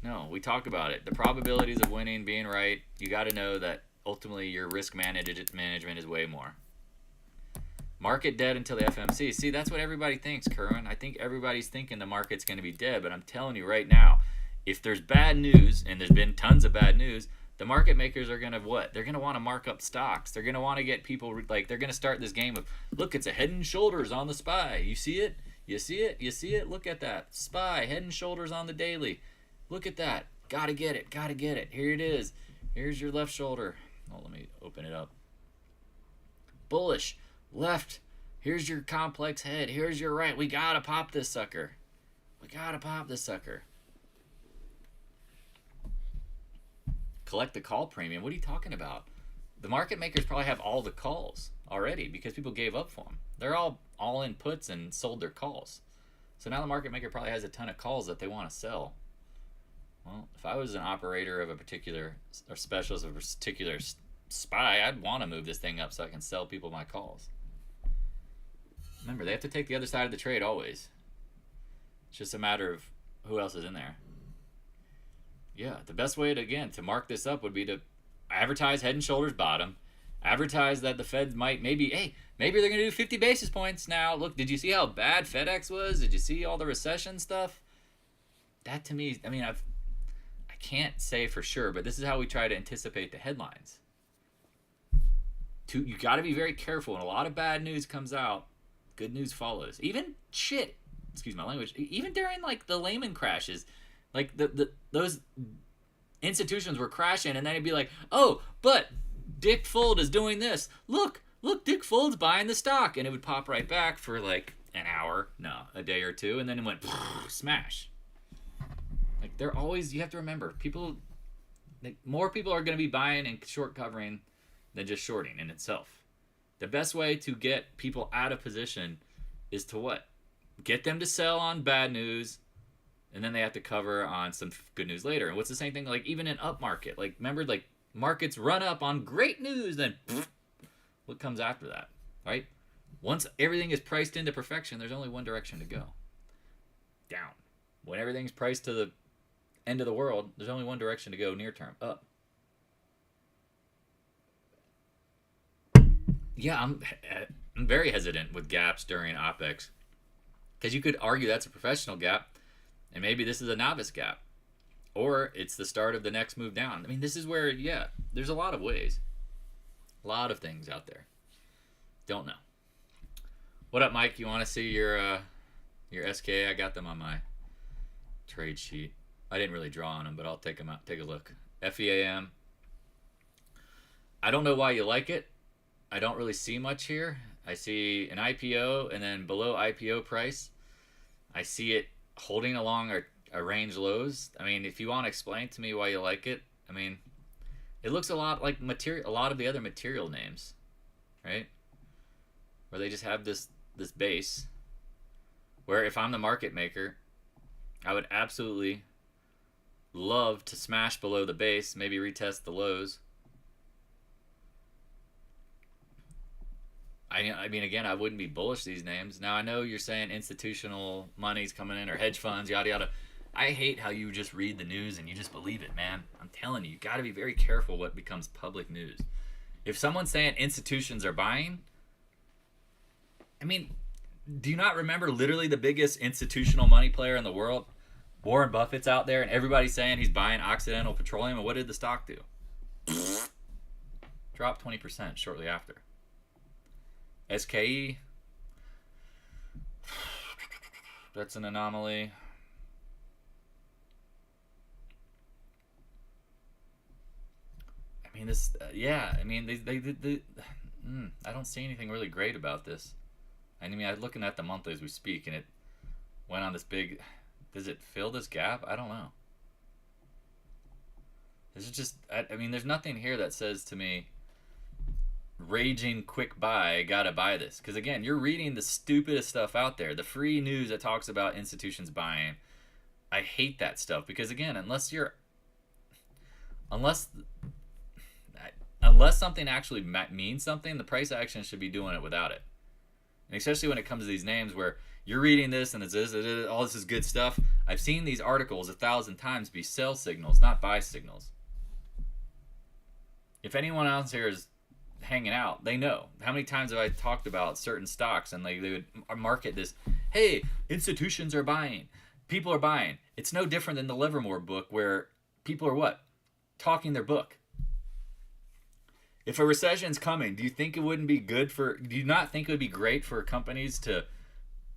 No, we talk about it. The probabilities of winning, being right, you got to know that ultimately your risk management is way more. Market dead until the FMC. See, that's what everybody thinks, Kerwin. I think everybody's thinking the market's going to be dead, but I'm telling you right now, if there's bad news, and there's been tons of bad news, the market makers are going to what? They're going to want to mark up stocks. They're going to want to get people, like, they're going to start this game of, look, it's a head and shoulders on the SPY. You see it? You see it? You see it? Look at that. SPY, head and shoulders on the daily. Look at that. Gotta get it. Gotta get it. Here it is. Here's your left shoulder. Oh, let me open it up. Bullish. Left. Here's your complex head. Here's your right. We gotta pop this sucker. We gotta pop this sucker. Collect the call premium. What are you talking about? The market makers probably have all the calls already because people gave up for them. They're all in puts and sold their calls. So now the market maker probably has a ton of calls that they want to sell. Well, if I was an operator of a particular, or specialist of a particular SPY, I'd want to move this thing up so I can sell people my calls. Remember, they have to take the other side of the trade always. It's just a matter of who else is in there. Yeah, the best way to mark this up would be to advertise head and shoulders bottom. Advertise that the Fed maybe they're going to do 50 basis points now. Look, did you see how bad FedEx was? Did you see all the recession stuff? That to me, I mean, I can't say for sure, but this is how we try to anticipate the headlines. You got to be very careful. When a lot of bad news comes out, good news follows. Even shit, excuse my language, even during like the Lehman crashes, like those institutions were crashing, and then it'd be like, oh, but Dick Fold is doing this. Look, Dick Fold's buying the stock, and it would pop right back for like an hour, a day or two, and then it went smash. Like they're always, you have to remember, more people are going to be buying and short covering than just shorting in itself. The best way to get people out of position is to what? Get them to sell on bad news, and then they have to cover on some good news later. And what's the same thing, like even in up market? Like remember, like markets run up on great news, then what comes after that, right? Once everything is priced into perfection, there's only one direction to go. Down. When everything's priced to the end of the world, there's only one direction to go near term, up. Yeah, I'm very hesitant with gaps during OPEX because you could argue that's a professional gap and maybe this is a novice gap. or it's the start of the next move down. I mean, this is where, yeah, there's a lot of ways. A lot of things out there. Don't know. What up, Mike? You want to see your SKA? I got them on my trade sheet. I didn't really draw on them, but I'll take them out. Take a look. FEAM. I don't know why you like it. I don't really see much here. I see an IPO, and then below IPO price, I see it holding along a range lows. I mean, if you want to explain to me why you like it, I mean, it looks a lot like a lot of the other material names, right? Where they just have this base. Where if I'm the market maker, I would absolutely love to smash below the base, maybe retest the lows. I mean, again, I wouldn't be bullish these names. Now, I know you're saying institutional money's coming in or hedge funds, yada, yada. I hate how you just read the news and you just believe it, man. I'm telling you, you got to be very careful what becomes public news. If someone's saying institutions are buying, I mean, do you not remember literally the biggest institutional money player in the world? Warren Buffett's out there and everybody's saying he's buying Occidental Petroleum, and what did the stock do? Dropped 20% shortly after. SKE, that's an anomaly. I mean, this, yeah, I mean, I don't see anything really great about this. I mean, I'm looking at the monthly as we speak, and it went on this big, does it fill this gap? I don't know. This is just, I mean, there's nothing here that says to me, raging quick buy, gotta buy this. Because again, you're reading the stupidest stuff out there. The free news that talks about institutions buying. I hate that stuff because again, unless something actually means something, the price action should be doing it without it. And especially when it comes to these names where you're reading this and it's all this is good stuff. I've seen these articles 1,000 times be sell signals, not buy signals. If anyone else here is hanging out, they know how many times have I talked about certain stocks and they would market this, hey, institutions are buying, people are buying. It's no different than the Livermore book where people are what? Talking their book. If a recession's coming, do you think it wouldn't be good for, do you not think it would be great for companies to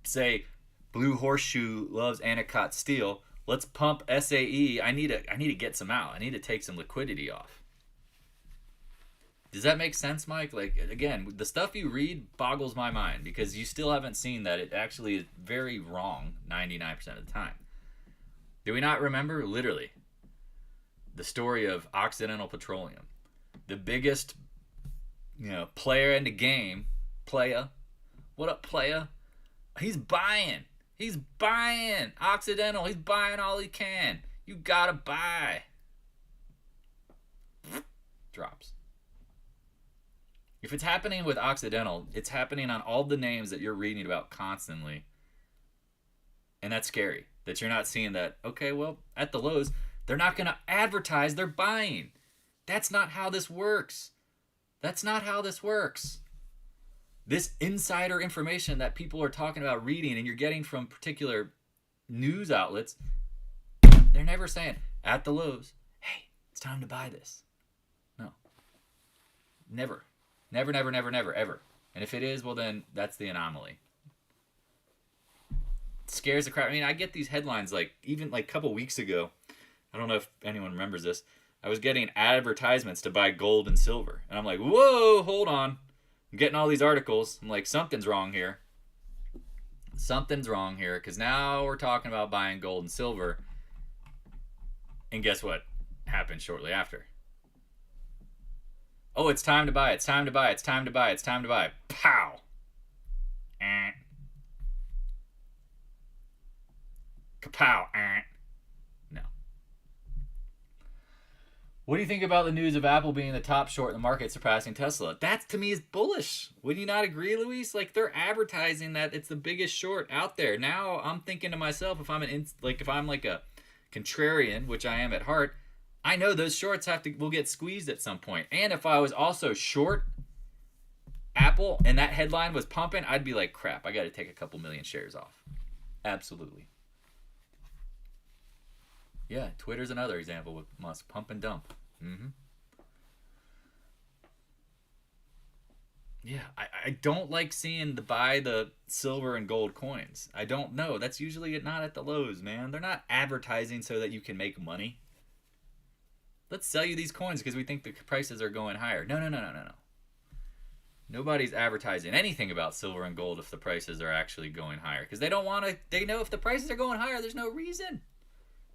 say, Blue Horseshoe loves Anacott Steel, let's pump SAE, I need to get some out, I need to take some liquidity off. Does that make sense, Mike? Like, again, the stuff you read boggles my mind because you still haven't seen that it actually is very wrong 99% of the time. Do we not remember, literally, the story of Occidental Petroleum? The biggest, player in the game, playa. What up, playa? He's buying. He's buying. Occidental, he's buying all he can. You gotta buy. Drops. If it's happening with Occidental, it's happening on all the names that you're reading about constantly. And that's scary. That you're not seeing that, okay, well, at the lows, they're not going to advertise they're buying. That's not how this works. That's not how this works. This insider information that people are talking about reading and you're getting from particular news outlets, they're never saying, at the lows, hey, it's time to buy this. No. Never. Never, never, never, never, ever. And if it is, well then, that's the anomaly. It scares the crap. I mean, I get these headlines even a couple weeks ago. I don't know if anyone remembers this. I was getting advertisements to buy gold and silver. And I'm like, whoa, hold on. I'm getting all these articles. I'm like, something's wrong here. Something's wrong here. Because now we're talking about buying gold and silver. And guess what happened shortly after? Oh, it's time to buy, it's time to buy, it's time to buy, it's time to buy. Pow! Kapow! No. What do you think about the news of Apple being the top short in the market, surpassing Tesla? That, to me, is bullish. Would you not agree, Luis? Like, they're advertising that it's the biggest short out there. Now, I'm thinking to myself, if I'm a contrarian, which I am at heart, I know those shorts will get squeezed at some point. And if I was also short Apple and that headline was pumping, I'd be like, crap, I got to take a couple million shares off. Absolutely. Yeah, Twitter's another example with Musk. Pump and dump. Mm-hmm. Yeah, I don't like seeing the buy the silver and gold coins. I don't know. That's usually not at the lows, man. They're not advertising so that you can make money. Let's sell you these coins because we think the prices are going higher. No, no, no, no, no, no. Nobody's advertising anything about silver and gold if the prices are actually going higher because they don't want to. They know if the prices are going higher, there's no reason.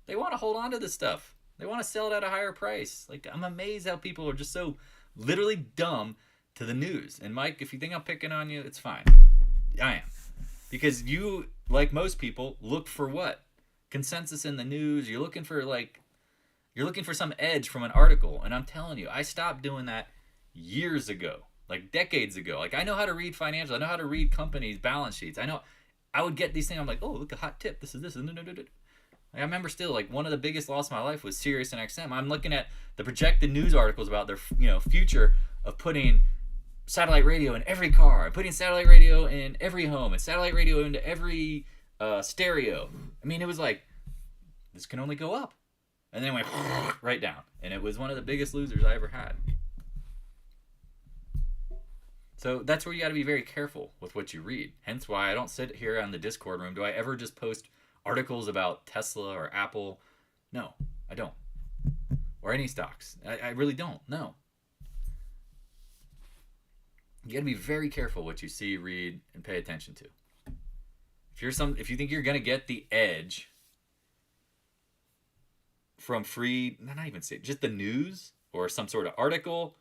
They want to hold on to this stuff. They want to sell it at a higher price. Like, I'm amazed how people are just so literally dumb to the news. And Mike, if you think I'm picking on you, it's fine. I am. Because you, like most people, look for what? Consensus in the news. You're looking for some edge from an article. And I'm telling you, I stopped doing that years ago. Like decades ago. Like, I know how to read financials. I know how to read companies' balance sheets. I would get these things. I'm like, oh, look, a hot tip. This is this. I remember still, like, one of the biggest losses of my life was Sirius and XM. I'm looking at the projected news articles about their, future of putting satellite radio in every car, and putting satellite radio in every home, and satellite radio into every stereo. I mean, it was like, this can only go up. And then it went right down. And it was one of the biggest losers I ever had. So that's where you got to be very careful with what you read. Hence why I don't sit here on the Discord room. Do I ever just post articles about Tesla or Apple? No, I don't. Or any stocks. I really don't. No. You got to be very careful what you see, read, and pay attention to. If you think you're going to get the edge from just the news or some sort of article,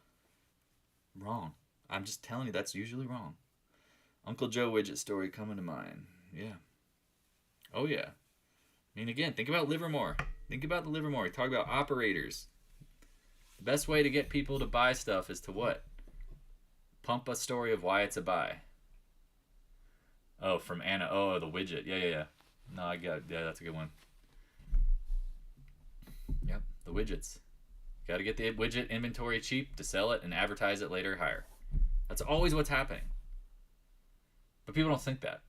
wrong. I'm just telling you, that's usually wrong. Uncle Joe widget story coming to mind. Yeah. Oh, yeah. I mean, again, think about Livermore. Think about the Livermore. You talk about operators. The best way to get people to buy stuff is to what? Pump a story of why it's a buy. Oh, from Anna. Oh, the widget. Yeah. No, I got it. Yeah, that's a good one. Yep, the widgets. Got to get the widget inventory cheap to sell it and advertise it later higher. That's always what's happening. But people don't think that.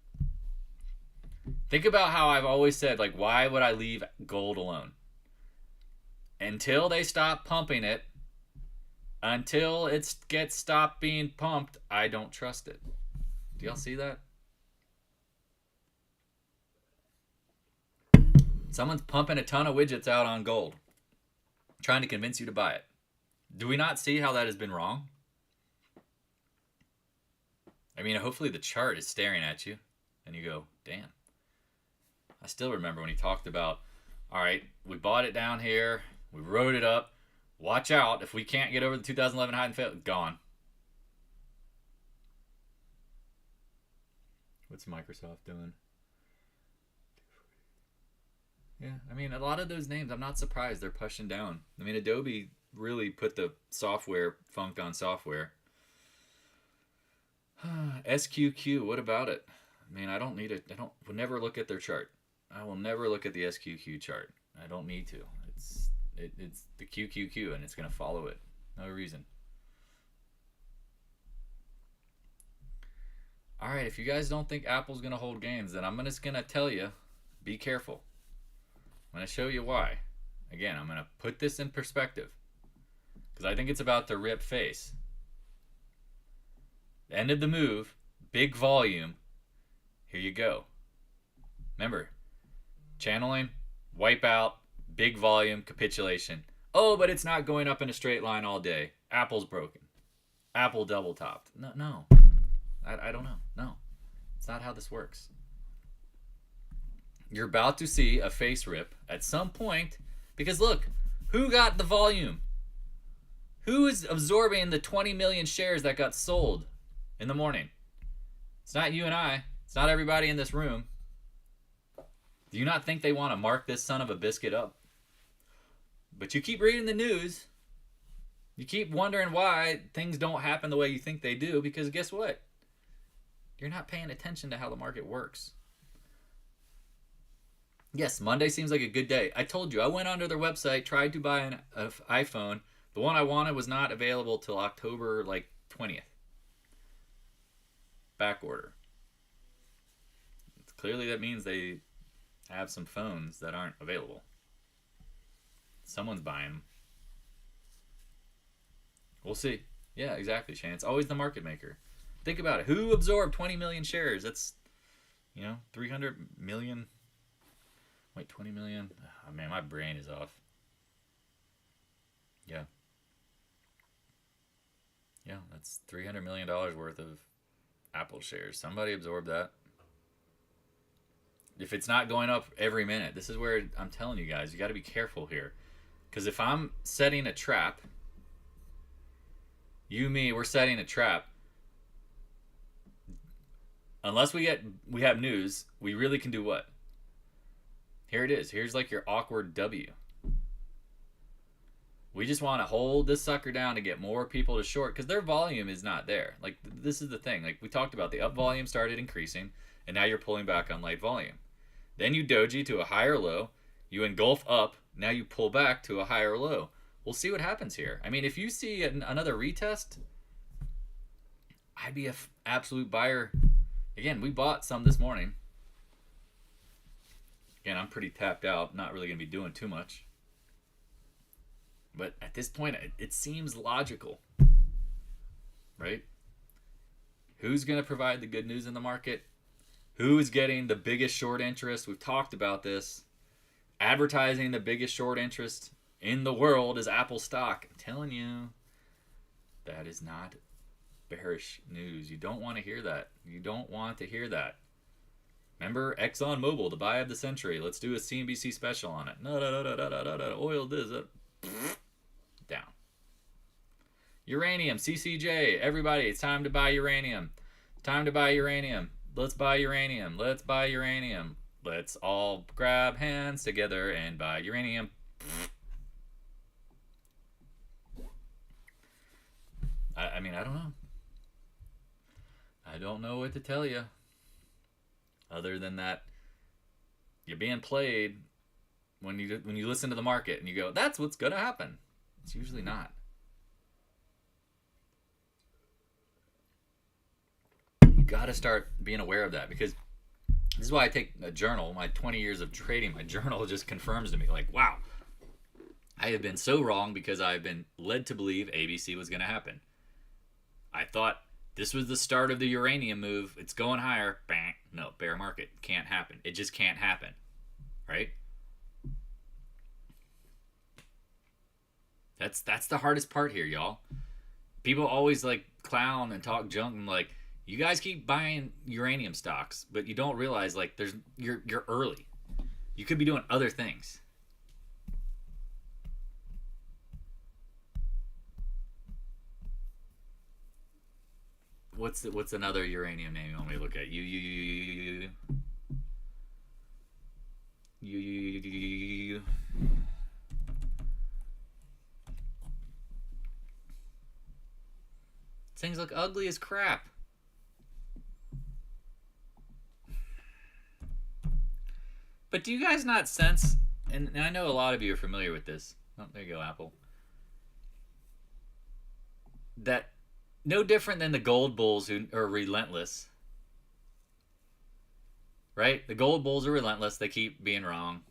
Think about how I've always said, like, why would I leave gold alone? Until they stop pumping it, until it gets stopped being pumped, I don't trust it. Do y'all see that? Someone's pumping a ton of widgets out on gold, trying to convince you to buy it. Do we not see how that has been wrong? I mean, hopefully the chart is staring at you, and you go, damn. I still remember when he talked about, all right, we bought it down here, we rode it up, watch out, if we can't get over the 2011 high and fail, gone. What's Microsoft doing? Yeah, I mean, a lot of those names, I'm not surprised they're pushing down. I mean, Adobe really put the software funk on software. SQQ, what about it? I mean, I don't need it. Will never look at their chart. I will never look at the SQQ chart. I don't need to. It's the QQQ, and it's going to follow it. No reason. All right, if you guys don't think Apple's going to hold gains, then I'm just going to tell you, be careful. I'm going to show you why. Again, I'm going to put this in perspective because I think it's about to rip face. The end of the move, big volume. Here you go. Remember, channeling, wipeout, big volume, capitulation. Oh, but it's not going up in a straight line all day. Apple's broken. Apple double topped. No. I don't know. No. It's not how this works. You're about to see a face rip at some point because look, who got the volume? Who is absorbing the 20 million shares that got sold in the morning? It's not you and I. It's not everybody in this room. Do you not think they want to mark this son of a biscuit up? But you keep reading the news. You keep wondering why things don't happen the way you think they do because guess what? You're not paying attention to how the market works. Yes, Monday seems like a good day. I told you, I went onto their website, tried to buy an iPhone. The one I wanted was not available till October 20th. Back order. Clearly that means they have some phones that aren't available. Someone's buying them. We'll see. Yeah, exactly, Shane. It's always the market maker. Think about it. Who absorbed 20 million shares? That's, 300 million. Wait, 20 million? Oh, man, my brain is off. Yeah. Yeah, that's $300 million worth of Apple shares. Somebody absorbed that. If it's not going up every minute, this is where I'm telling you guys, you got to be careful here. Because if I'm setting a trap, we're setting a trap. Unless we have news, we really can do what? Here it is. Here's like your awkward W. We just want to hold this sucker down to get more people to short because their volume is not there. Like, this is the thing. Like, we talked about, the up volume started increasing, and now you're pulling back on light volume. Then you doji to a higher low. You engulf up. Now you pull back to a higher low. We'll see what happens here. I mean, if you see another retest, I'd be an absolute buyer. Again, we bought some this morning. Again, I'm pretty tapped out. Not really going to be doing too much. But at this point, it seems logical, right? Who's going to provide the good news in the market? Who is getting the biggest short interest? We've talked about this. Advertising the biggest short interest in the world is Apple stock. I'm telling you, that is not bearish news. You don't want to hear that. You don't want to hear that. Remember ExxonMobil, the buy of the century. Let's do a CNBC special on it. No. Oil this. Down. Uranium, CCJ. Everybody, it's time to buy uranium. Time to buy uranium. Let's buy uranium. Let's buy uranium. Let's all grab hands together and buy uranium. I mean, I don't know. I don't know what to tell you. Other than that, you're being played when you listen to the market and you go, that's what's going to happen. It's usually not. You got to start being aware of that, because this is why I take a journal. My 20 years of trading, my journal just confirms to me, like, wow, I have been so wrong because I've been led to believe ABC was going to happen. I thought this was the start of the uranium move. It's going higher. Bang. No, bear market. Can't happen. It just can't happen. Right? That's the hardest part here, y'all. People always like clown and talk junk and like, you guys keep buying uranium stocks, but you don't realize like you're early. You could be doing other things. What's another uranium name you want me to look at? You. Things look ugly as crap. But do you guys not sense, and I know a lot of you are familiar with this. Oh, there you go, Apple. That no different than the gold bulls who are relentless. Right? The gold bulls are relentless. They keep being wrong.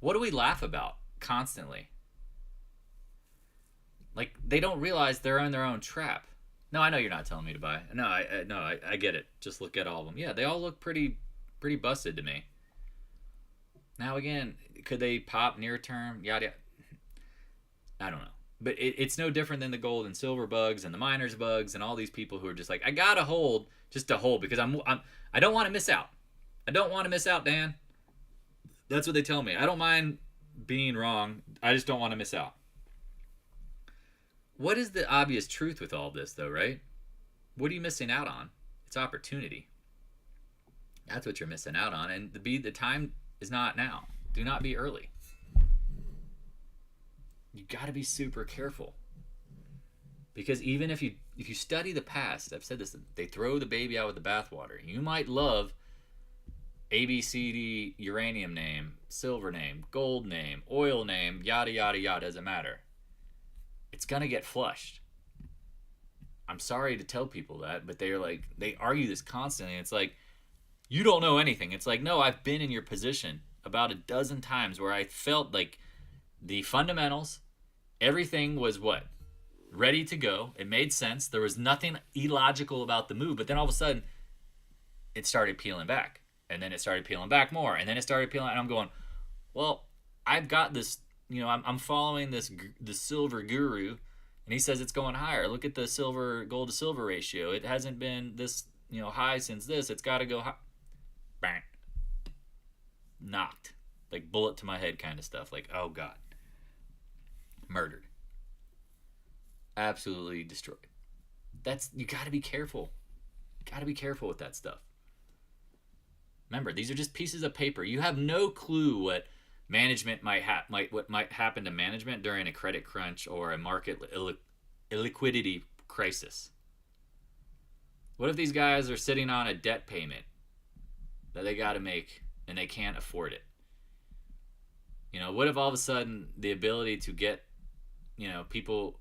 What do we laugh about constantly? Like, they don't realize they're in their own trap. No, I know you're not telling me to buy. No, I get it. Just look at all of them. Yeah, they all look pretty busted to me. Now, again, could they pop near term? Yada, yada. I don't know. But it's no different than the gold and silver bugs and the miners bugs and all these people who are just like, I gotta hold just to hold because I don't want to miss out. I don't want to miss out, Dan. That's what they tell me. I don't mind being wrong. I just don't want to miss out. What is the obvious truth with all this, though, right? What are you missing out on? It's opportunity. That's what you're missing out on. And the time is not now. Do not be early. You got to be super careful. Because even if you study the past, I've said this, they throw the baby out with the bathwater. You might love ABCD uranium name, silver name, gold name, oil name, yada, yada, yada, doesn't matter. It's going to get flushed. I'm sorry to tell people that, but they argue this constantly. It's like, you don't know anything. It's like, no, I've been in your position about a dozen times where I felt like The fundamentals, everything was what? Ready to go. It made sense. There was nothing illogical about the move, but then all of a sudden it started peeling back. And then it started peeling back more. And then it started peeling, and I'm going, well, I've got this, I'm following the silver guru, and he says it's going higher. Look at the gold to silver ratio. It hasn't been this, high since this. It's got to go high. Bang. Knocked. Like bullet to my head kind of stuff. Like, oh God. Murdered. Absolutely destroyed. You got to be careful. Got to be careful with that stuff. Remember, these are just pieces of paper. You have no clue what management might happen to management during a credit crunch or a market illiquidity crisis. What if these guys are sitting on a debt payment that they got to make and they can't afford it? What if all of a sudden the ability to get, people,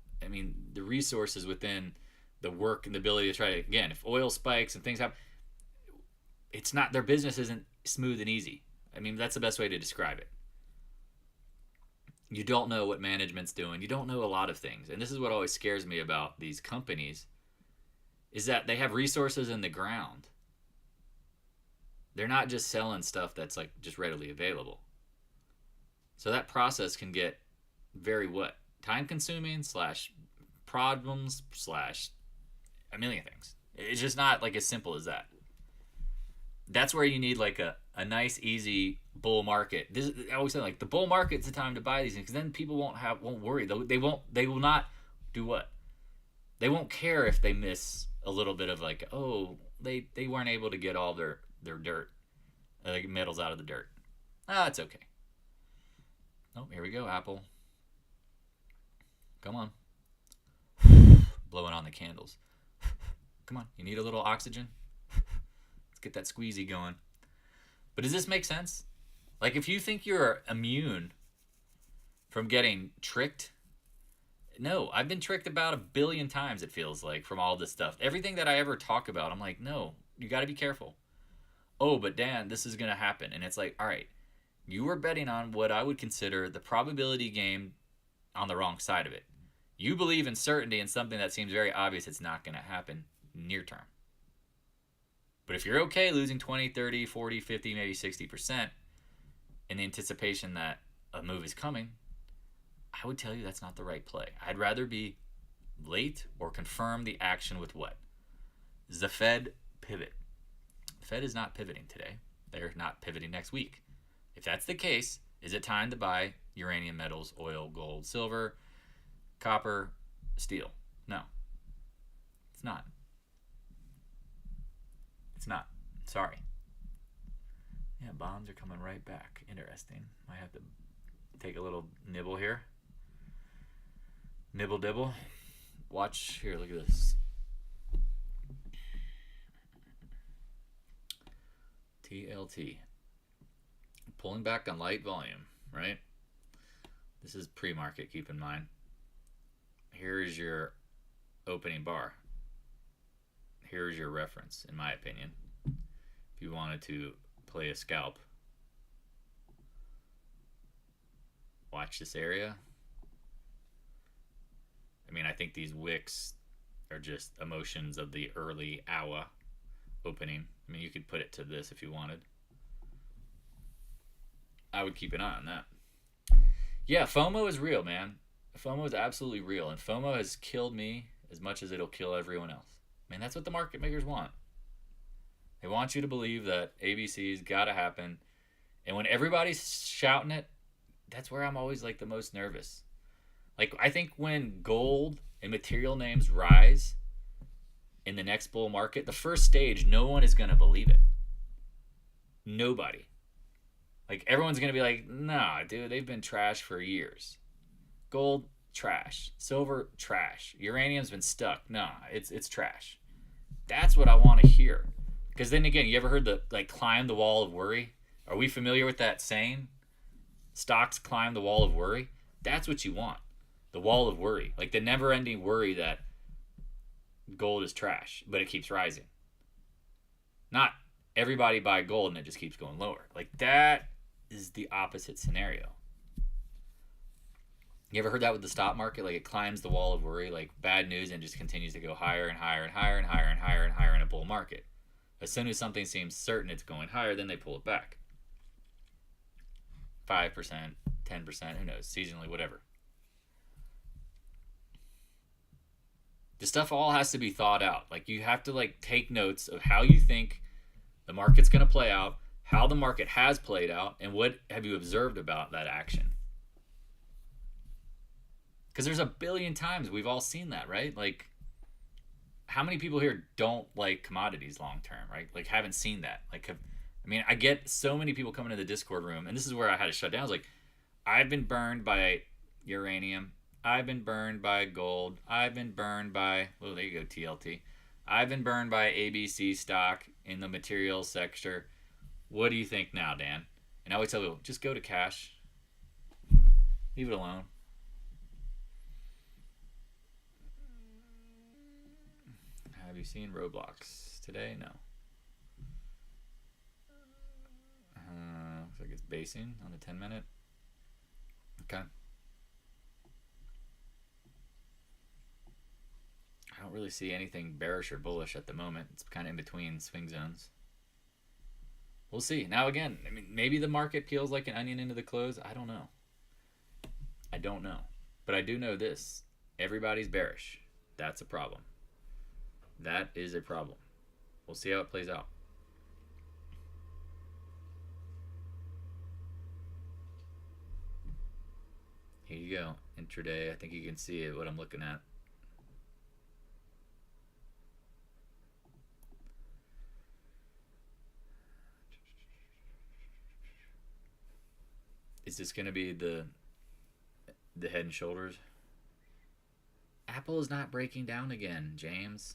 the resources within the work and the ability to try to, again, if oil spikes and things happen, it's not, their business isn't smooth and easy. That's the best way to describe it. You don't know what management's doing. You don't know a lot of things. And this is what always scares me about these companies, is that they have resources in the ground. They're not just selling stuff that's like just readily available. So that process can get very time consuming / problems / a million things. It's just not like as simple as that. That's where you need like a nice, easy bull market. I always say, like, the bull market's the time to buy these things, because then people won't worry. They will not do what? They won't care if they miss a little bit of like, oh, they weren't able to get all their dirt, metals out of the dirt. It's okay. Oh, here we go, Apple. Come on. Blowing on the candles. Come on, you need a little oxygen? Let's get that squeezy going. But does this make sense? Like, if you think you're immune from getting tricked, no, I've been tricked about 1 billion times, it feels like, from all this stuff. Everything that I ever talk about, I'm like, no, you got to be careful. Oh, but Dan, this is going to happen. And it's like, all right, you were betting on what I would consider the probability game on the wrong side of it. You believe in certainty in something that seems very obvious it's not going to happen near term. But if you're okay losing 20, 30, 40, 50, maybe 60% in the anticipation that a move is coming, I would tell you that's not the right play. I'd rather be late or confirm the action with what? Does the Fed pivot? The Fed is not pivoting today. They're not pivoting next week. If that's the case, is it time to buy uranium metals, oil, gold, silver, copper, steel? No. It's not. It's not. Sorry. Yeah, bonds are coming right back. Interesting. Might have to take a little nibble here. Nibble dibble. Watch here, look at this. TLT. Pulling back on light volume, right? This is pre-market, keep in mind. Here is your opening bar. Here's your reference, in my opinion. If you wanted to play a scalp, watch this area. I think these wicks are just emotions of the early hour opening. You could put it to this if you wanted. I would keep an eye on that. Yeah, FOMO is real, man. FOMO is absolutely real, and FOMO has killed me as much as it'll kill everyone else. That's what the market makers want. They want you to believe that ABC's got to happen. And when everybody's shouting it, that's where I'm always like the most nervous. Like, I think when gold and material names rise in the next bull market, the first stage, no one is going to believe it. Nobody. Like, everyone's going to be like, nah, dude, they've been trash for years. Gold, trash. Silver, trash. Uranium's been stuck. Nah, it's trash. That's what I want to hear. Because then again, you ever heard the, like, climb the wall of worry? Are we familiar with that saying? Stocks climb the wall of worry? That's what you want. The wall of worry. Like the never-ending worry that gold is trash, but it keeps rising. Not everybody buy gold and it just keeps going lower. Like, that is the opposite scenario. You ever heard that with the stock market? Like it climbs the wall of worry, like bad news, and just continues to go higher and higher and higher and higher and higher and higher in a bull market. As soon as something seems certain it's going higher, then they pull it back. 5%, 10%, who knows, seasonally, whatever. The stuff all has to be thought out. Like you have to like take notes of how you think the market's going to play out, how the market has played out, and what have you observed about that action. Because there's a billion times we've all seen that, right? Like, how many people here don't like commodities long term, right? Like, haven't seen that. Like, I mean, I get so many people coming to the Discord room, and this is where I had to shut down. I was like, I've been burned by uranium. I've been burned by gold. I've been burned by, oh, there you go, TLT. I've been burned by ABC stock in the materials sector. What do you think now, Dan? And I always tell people, just go to cash. Leave it alone. Have you seen Roblox today? No. Looks like it's basing on the 10-minute. Okay. I don't really see anything bearish or bullish at the moment. It's kind of in between swing zones. We'll see. Now again, I mean, maybe the market peels like an onion into the close. I don't know. I don't know. But I do know this. Everybody's bearish. That's a problem. That is a problem. We'll see how it plays out. Here you go. Intraday. I think you can see it, what I'm looking at. Is this going to be the head and shoulders? Apple is not breaking down again, James.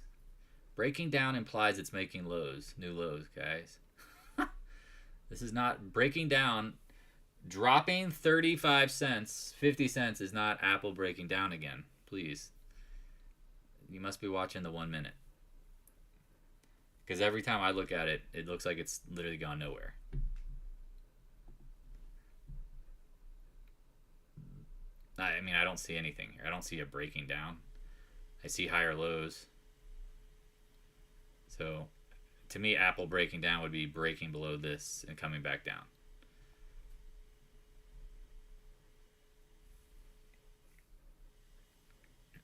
Breaking down implies it's making lows, new lows, guys. This is not breaking down. Dropping 35 cents, 50 cents is not Apple breaking down again. Please. You must be watching the 1 minute. Because every time I look at it, it looks like it's literally gone nowhere. I mean, I don't see anything here. I don't see it breaking down. I see higher lows. So, to me, Apple breaking down would be breaking below this and coming back down.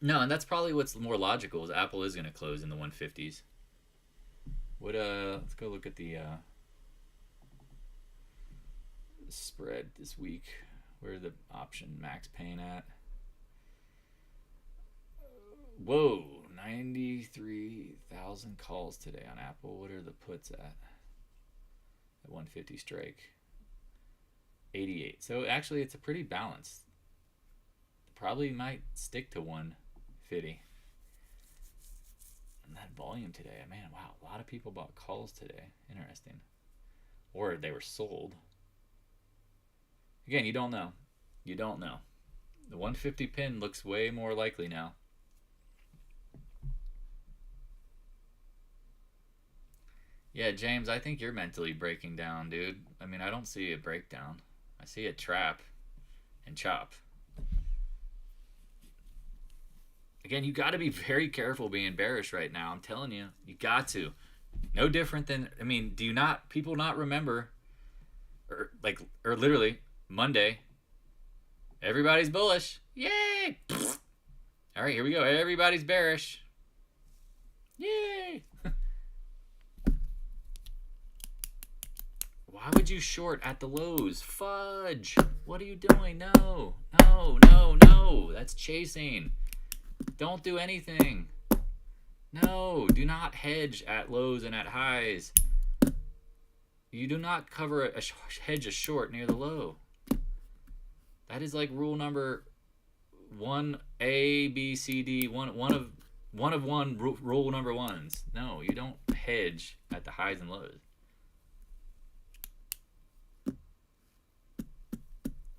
No, and that's probably what's more logical is Apple is going to close in the 150s. What let's go look at the spread this week. Where's the option max pain at? Whoa, 93,000 calls today on Apple. What are the puts at 150 strike? 88. So actually it's a pretty balanced. Probably might stick to 150. And that volume today, man, wow, a lot of people bought calls today. Interesting. Or they were sold. Again, you don't know. You don't know. The 150 pin looks way more likely now. Yeah, James, I think you're mentally breaking down, dude. I mean, I don't see a breakdown. I see a trap and chop. Again, you got to be very careful being bearish right now. I'm telling you, you got to. No different than, I mean, do you not, people not remember, or literally Monday, everybody's bullish. Yay! All right, here we go. Everybody's bearish. Yay! Why would you short at the lows? Fudge! What are you doing? No, no, no, no. That's chasing. Don't do anything. No, do not hedge at lows and at highs. You do not cover hedge a short near the low. That is like rule number 1 A, B, C, D, one of rule number ones. No, you don't hedge at the highs and lows.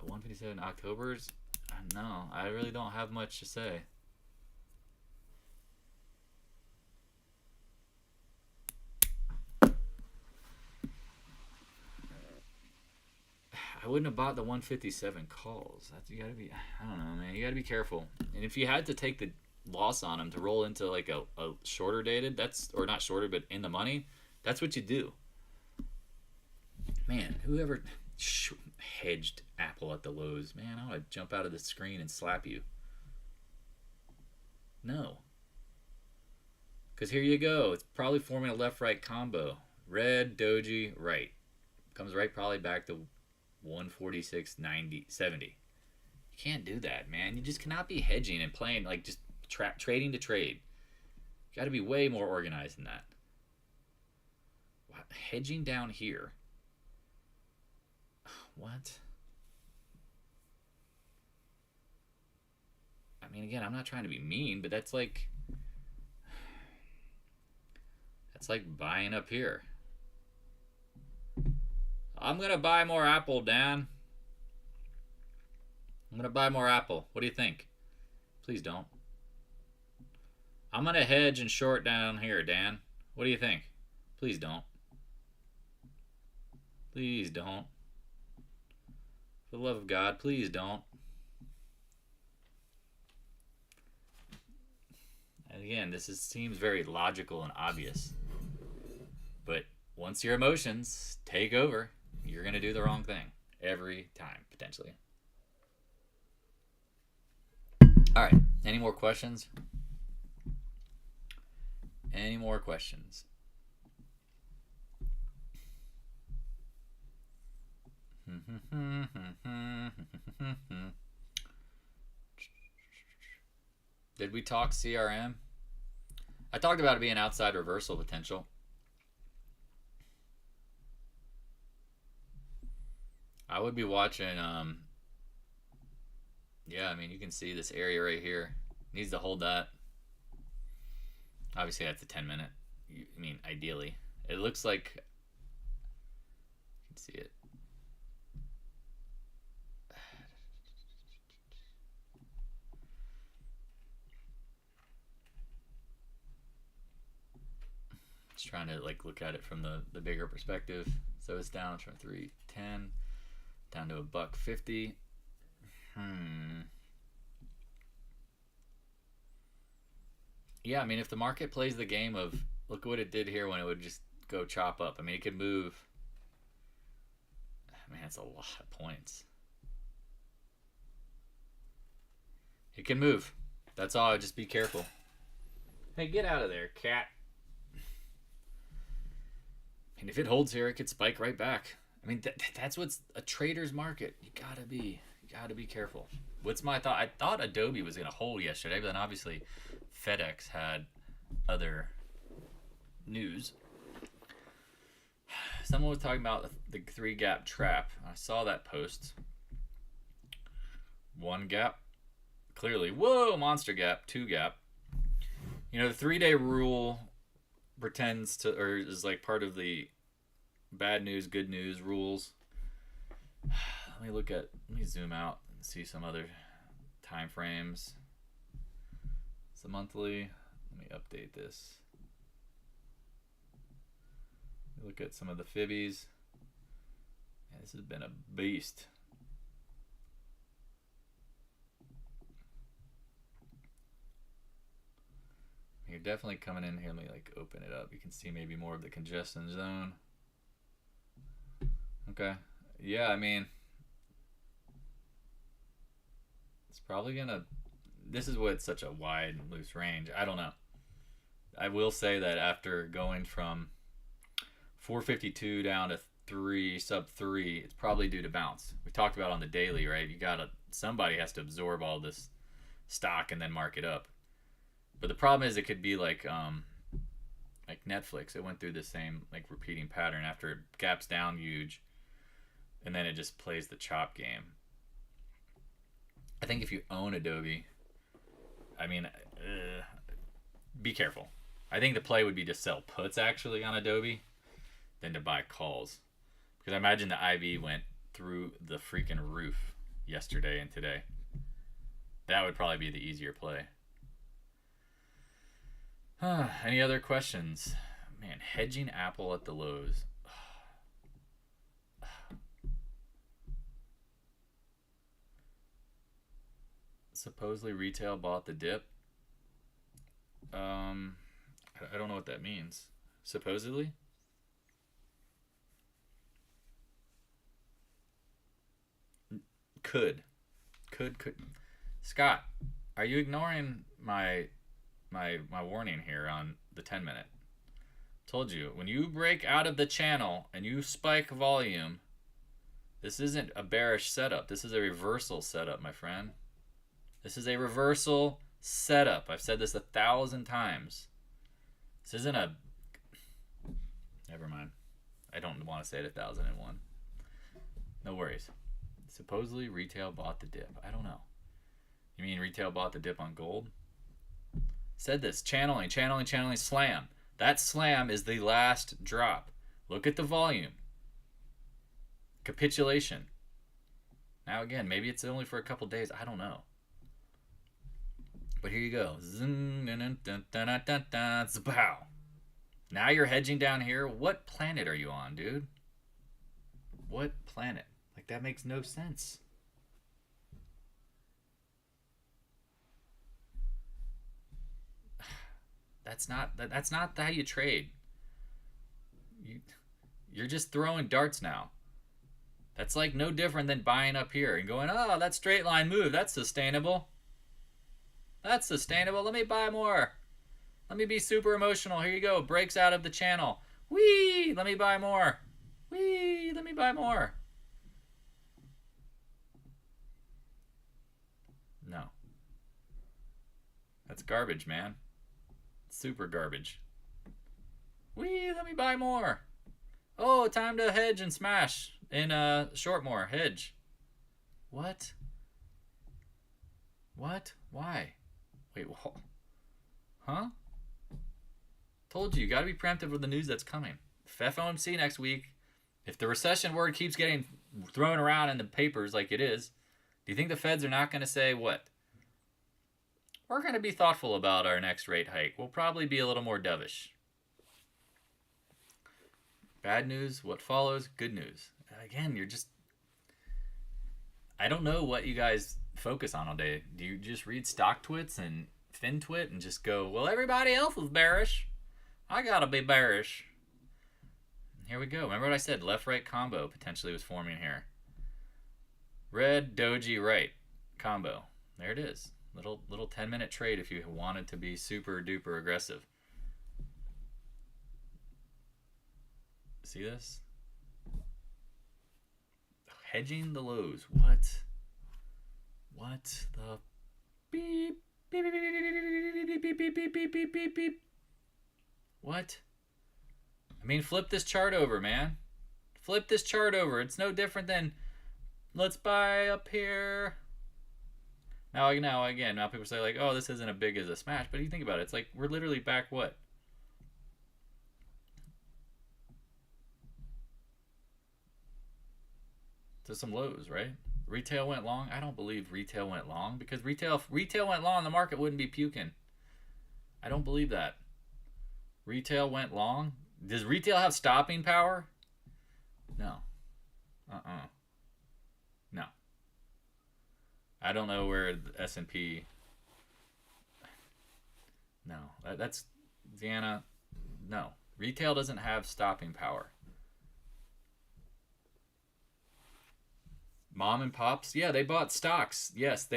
157 October's? No, I really don't have much to say. I wouldn't have bought the 157 calls. You gotta be, I don't know, man. You gotta be careful. And if you had to take the loss on them to roll into like a shorter dated, or not shorter, but in the money, that's what you do. Man, whoever hedged Apple at the lows, man, I would jump out of the screen and slap you. No. Because here you go. It's probably forming a left-right combo. Red, doji, right. Comes right probably back to 146.90, 70. You can't do that, man. You just cannot be hedging and playing like just trading to trade. You got to be way more organized than that. Wow. Hedging down here. What? I mean, again, I'm not trying to be mean, but that's like buying up here. I'm going to buy more Apple, Dan. I'm going to buy more Apple. What do you think? Please don't. I'm going to hedge and short down here, Dan. What do you think? Please don't. Please don't. For the love of God, please don't. And again, this seems very logical and obvious. But once your emotions take over, you're going to do the wrong thing. Every time, potentially. All right. Any more questions? Any more questions? Did we talk CRM? I talked about it being outside reversal potential. I would be watching, yeah, I mean, you can see this area right here. Needs to hold that. Obviously, that's a 10-minute. I mean, ideally. It looks like, you can see it. Just trying to like look at it from the bigger perspective. So it's down from 310 down to $1.50. Yeah, I mean, if the market plays the game of look at what it did here when it would just go chop up. I mean, it could move. Man, that's a lot of points. It can move. That's all. Just be careful. Hey, get out of there, cat. And if it holds here, it could spike right back. I mean, that's what's a trader's market. You gotta be careful. What's my thought? I thought Adobe was gonna hold yesterday, but then obviously FedEx had other news. Someone was talking about the 3-gap trap. I saw that post. 1 gap, clearly. Whoa, monster gap. 2 gap. You know, the 3-day rule pretends to, or is like part of the bad news, good news rules. Let me zoom out and see some other time frames. It's a monthly. Let me update this. Look at some of the fibbies. Yeah, this has been a beast. You're definitely coming in here. Let me like open it up. You can see maybe more of the congestion zone. Okay. Yeah, I mean, it's probably gonna. This is what's such a wide and loose range. I don't know. I will say that after going from 452 down to sub 3, it's probably due to bounce. We talked about on the daily, right? Somebody has to absorb all this stock and then mark it up. But the problem is it could be like Netflix. It went through the same like repeating pattern after it gaps down huge, and then it just plays the chop game. I think if you own Adobe, I mean, be careful. I think the play would be to sell puts actually on Adobe than to buy calls. Because I imagine the IV went through the freaking roof yesterday and today. That would probably be the easier play. Any other questions? Man, hedging Apple at the lows. Supposedly retail bought the dip. I don't know what that means. Supposedly? Could. Scott, are you ignoring my warning here on the 10-minute? Told you, when you break out of the channel and you spike volume, this isn't a bearish setup. This is a reversal setup, my friend. This is a reversal setup. I've said this 1,000 times. This isn't a... Never mind. I don't want to say it 1,001. No worries. Supposedly retail bought the dip. I don't know. You mean retail bought the dip on gold? Said this. Channeling, slam. That slam is the last drop. Look at the volume. Capitulation. Now again, maybe it's only for a couple days. I don't know. But here you go. Zapow. Now you're hedging down here. What planet are you on, dude? What planet? Like, that makes no sense. That's not how you trade. You're just throwing darts now. That's like no different than buying up here and going, oh, that straight line move, that's sustainable. That's sustainable. Let me buy more. Let me be super emotional. Here you go. Breaks out of the channel. Whee! Let me buy more. Whee! Let me buy more. No. That's garbage, man. Super garbage. Whee! Let me buy more. Oh, time to hedge and smash in short more. Hedge. What? What? Why? Wait, what? Huh? Told you gotta be preemptive with the news that's coming. FOMC next week. If the recession word keeps getting thrown around in the papers like it is, do you think the feds are not going to say what? We're going to be thoughtful about our next rate hike. We'll probably be a little more dovish. Bad news, what follows? Good news. Again, you're just... I don't know what you guys focus on all day. Do you just read stock twits and FinTwit and just go, well, everybody else is bearish. I gotta be bearish. Here we go. Remember what I said? Left-right combo potentially was forming here. Red, doji, right combo. There it is. Little 10-minute trade if you wanted to be super duper aggressive. See this? Hedging the lows. What? What the beep beep beep beep beep beep beep beep beep beep beep beep. What? I mean, flip this chart over, man. Flip this chart over. It's no different than let's buy up here. Now people say like, oh, this isn't as big as a smash, but you think about it, it's like we're literally back what? To some lows, right? Retail went long. I don't believe retail went long because retail went long, the market wouldn't be puking. I don't believe that. Retail went long. Does retail have stopping power? No. No. I don't know where the S&P... No. That's... Deanna, no. Retail doesn't have stopping power. Mom and pops, yeah, they bought stocks. Yes,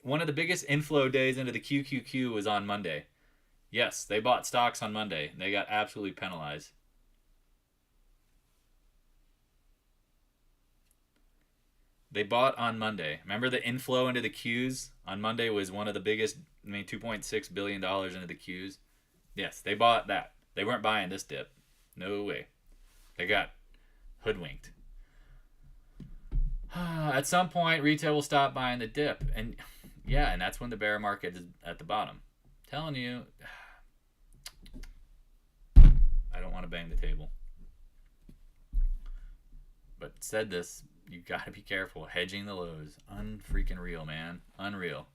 one of the biggest inflow days into the QQQ was on Monday. Yes, they bought stocks on Monday. They got absolutely penalized. They bought on Monday. Remember the inflow into the Qs on Monday was one of the biggest, $2.6 billion into the Qs. Yes, they bought that. They weren't buying this dip. No way. They got hoodwinked. At some point, retail will stop buying the dip. And yeah, and that's when the bear market is at the bottom. I'm telling you, I don't want to bang the table. But said this, you got to be careful. Hedging the lows. Unfreaking real, man. Unreal.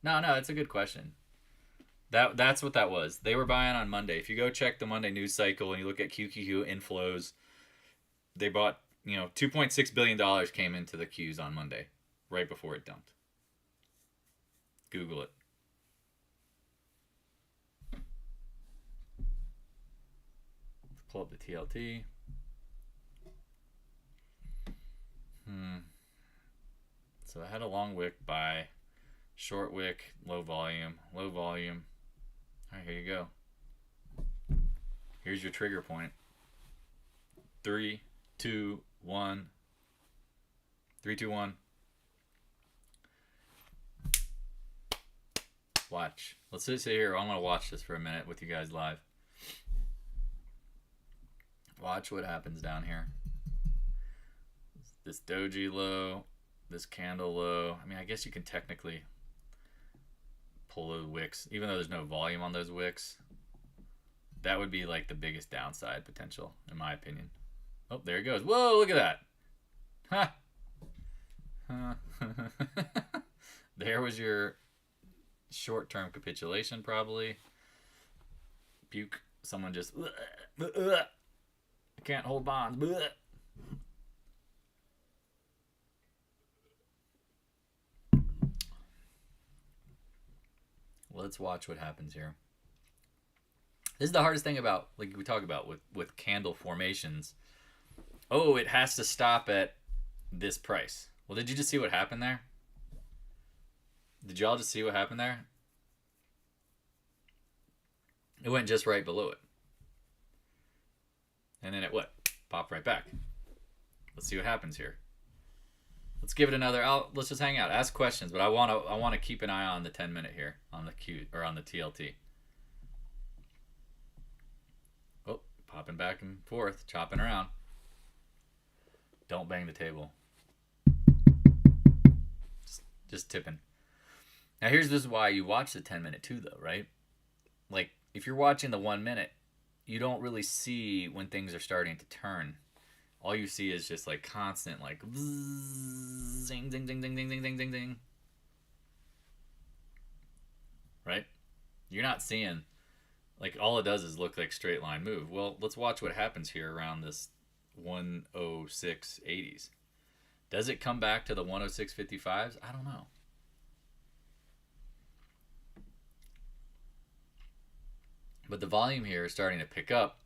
No, it's a good question. That's what that was. They were buying on Monday. If you go check the Monday news cycle and you look at QQQ inflows, they bought, $2.6 billion came into the Qs on Monday, right before it dumped. Google it. Pull up the TLT. So I had a long wick buy, short wick, low volume, low volume. All right, here you go. Here's your trigger point. 3, 2, 1. 3, 2, 1. Watch. Let's just sit here. I'm going to watch this for a minute with you guys live. Watch what happens down here. This doji low, this candle low. I mean, I guess you can technically pull those wicks, even though there's no volume on those wicks. That would be like the biggest downside potential, in my opinion. Oh, there it goes. Whoa, look at that. Ha. There was your short-term capitulation, probably. Puke. Someone just... I can't hold bonds. Let's watch what happens here. This is the hardest thing about, like we talk about with candle formations. Oh, it has to stop at this price. Well, did you just see what happened there? Did y'all just see what happened there? It went just right below it. And then it what? Popped right back. Let's see what happens here. Let's give it another. Let's just hang out, ask questions. But I want to keep an eye on the 10-minute here on the Q or on the TLT. Oh, popping back and forth, chopping around. Don't bang the table. Just tipping. Now this is why you watch the 10-minute too, though, right? Like if you're watching the 1 minute, you don't really see when things are starting to turn. All you see is just like constant like zing, ding, ding, ding, ding, ding, ding, ding, ding. Right? You're not seeing, like all it does is look like straight line move. Well, let's watch what happens here around this 106.80s. Does it come back to the 106.55s? I don't know. But the volume here is starting to pick up.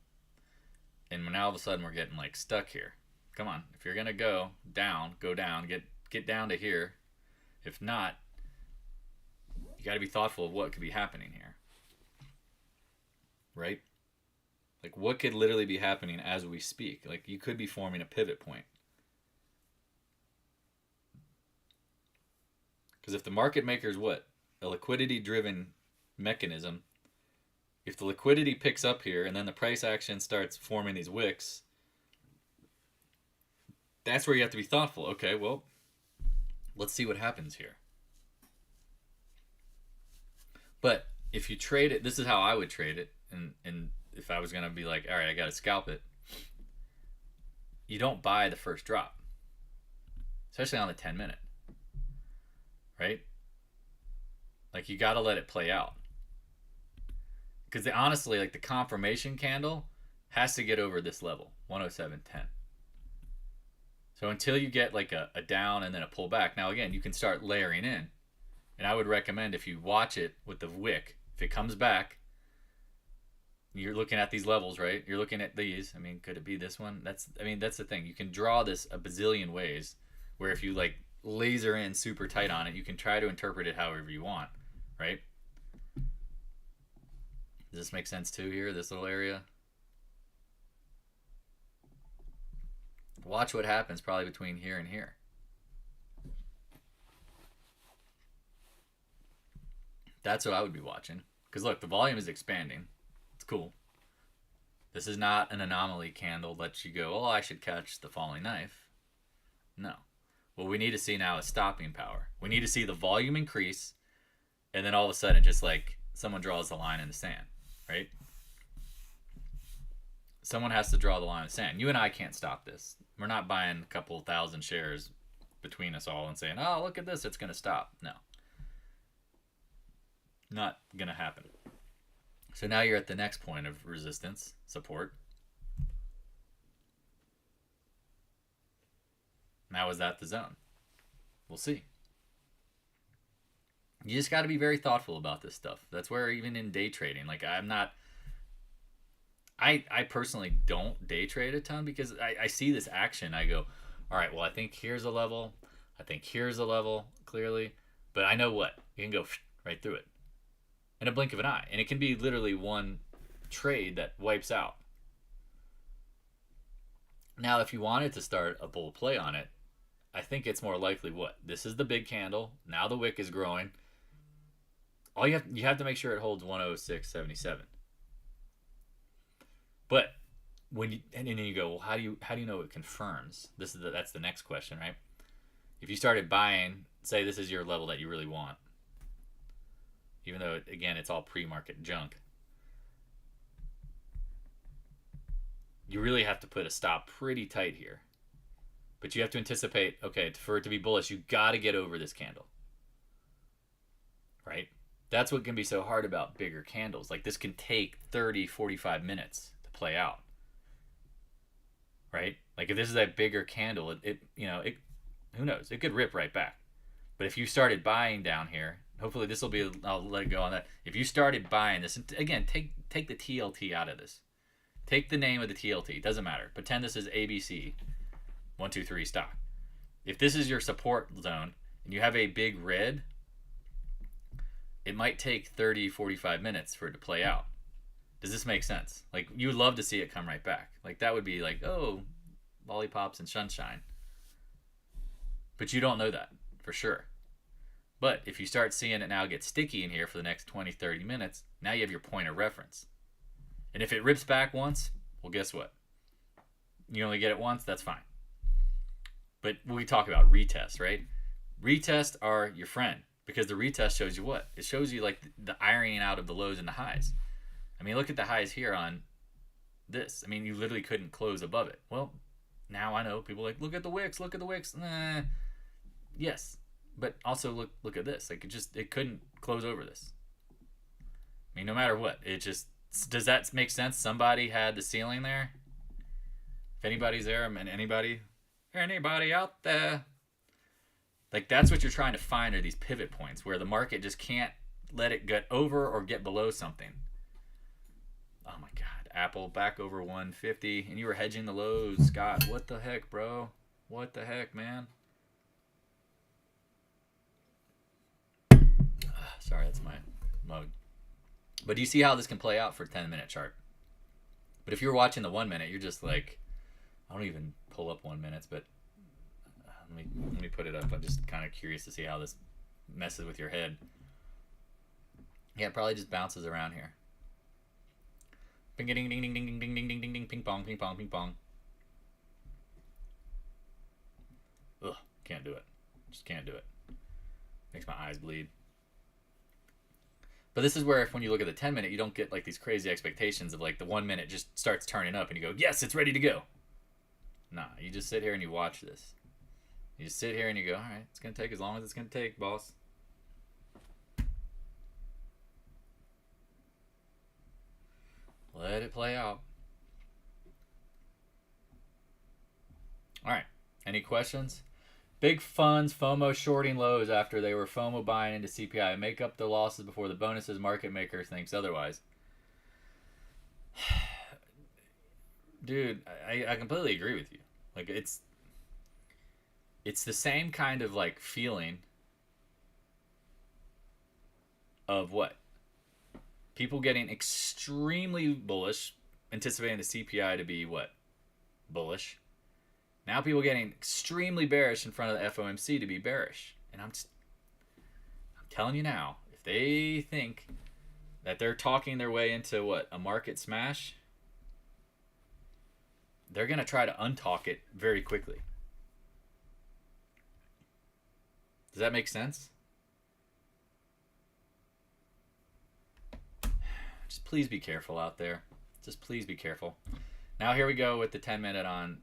And now all of a sudden we're getting like stuck here. Come on, if you're gonna go down, get down to here. If not, you got to be thoughtful of what could be happening here, right? Like what could literally be happening as we speak? Like you could be forming a pivot point. Because if the market maker is what? A liquidity-driven mechanism. If the liquidity picks up here and then the price action starts forming these wicks, that's where you have to be thoughtful. Okay, well, let's see what happens here. But if you trade it, this is how I would trade it. And if I was going to be like, all right, I got to scalp it. You don't buy the first drop, especially on the 10-minute, right? Like you got to let it play out. Because honestly, like the confirmation candle has to get over this level, 107.10. So until you get like a down and then a pullback, now again, you can start layering in. And I would recommend if you watch it with the wick, if it comes back, you're looking at these levels, right? You're looking at these. I mean, could it be this one? That's the thing. You can draw this a bazillion ways where if you like laser in super tight on it, you can try to interpret it however you want, right? Does this make sense too here, this little area? Watch what happens probably between here and here. That's what I would be watching. Because look, the volume is expanding. It's cool. This is not an anomaly candle that you go, oh, I should catch the falling knife. No. What we need to see now is stopping power. We need to see the volume increase, and then all of a sudden, just like someone draws the line in the sand, right? Someone has to draw the line in the sand. You and I can't stop this. We're not buying a couple thousand shares between us all and saying, oh, look at this, it's going to stop. No. Not going to happen. So now you're at the next point of resistance, support. Now is that the zone? We'll see. You just got to be very thoughtful about this stuff. That's where even in day trading, like I personally don't day trade a ton because I see this action. I go, all right, well, I think here's a level. I think here's a level clearly. But I know what. You can go right through it in a blink of an eye. And it can be literally one trade that wipes out. Now, if you wanted to start a bull play on it, I think it's more likely what? This is the big candle. Now the wick is growing. All you have to make sure it holds 106.77. But when and then you go, well, how do you know it confirms? That's the next question, right? If you started buying, say this is your level that you really want, even though again it's all pre-market junk, you really have to put a stop pretty tight here. But you have to anticipate, okay, for it to be bullish, you got to get over this candle, right? That's what can be so hard about bigger candles. Like this can take 30, 45 minutes to play out, right? Like if this is a bigger candle, it who knows? It could rip right back. But if you started buying down here, hopefully this will be, I'll let it go on that. If you started buying this, and again, take the TLT out of this. Take the name of the TLT. It doesn't matter. Pretend this is ABC 123 stock. If this is your support zone and you have a big red, it might take 30, 45 minutes for it to play out. Does this make sense? Like, you would love to see it come right back. Like, that would be like, oh, lollipops and sunshine. But you don't know that for sure. But if you start seeing it now get sticky in here for the next 20, 30 minutes, now you have your point of reference. And if it rips back once, well, guess what? You only get it once, that's fine. But we talk about retests, right? Retests are your friend because the retest shows you what? It shows you like the ironing out of the lows and the highs. I mean, look at the highs here on this. I mean, you literally couldn't close above it. Well, now I know people are like, look at the wicks, look at the wicks. Nah. Yes, but also look at this. Like it couldn't close over this. I mean, no matter what, it just, does that make sense? Somebody had the ceiling there. If anybody's there, I mean, anybody out there? Like that's what you're trying to find are these pivot points where the market just can't let it get over or get below something. Oh my God, Apple back over 150 and you were hedging the lows. Scott, what the heck, bro? What the heck, man? Sorry, that's my mug. But do you see how this can play out for a 10-minute chart? But if you're watching the 1 minute, you're just like, I don't even pull up 1 minute, but let me put it up. I'm just kind of curious to see how this messes with your head. Yeah, it probably just bounces around here. Ding ding ding ding ding ding ding ding ding ding ding ping pong ping pong ping pong. Ugh, can't do it. Just can't do it. Makes my eyes bleed. But this is where when you look at the 10-minute, you don't get like these crazy expectations of like the 1 minute just starts turning up and you go, yes, it's ready to go. Nah, you just sit here and you watch this. You just sit here and you go, all right, it's going to take as long as it's going to take, boss. Let it play out. All right, any questions? Big funds FOMO shorting lows after they were FOMO buying into CPI. Make up the losses before the bonuses. Market maker thinks otherwise. Dude, I completely agree with you. Like it's the same kind of like feeling of what? People getting extremely bullish, anticipating the CPI to be what? Bullish. Now people getting extremely bearish in front of the FOMC to be bearish. And I'm telling you now, if they think that they're talking their way into what? A market smash, they're going to try to untalk it very quickly. Does that make sense? Just please be careful out there. Just please be careful. Now here we go with the 10-minute on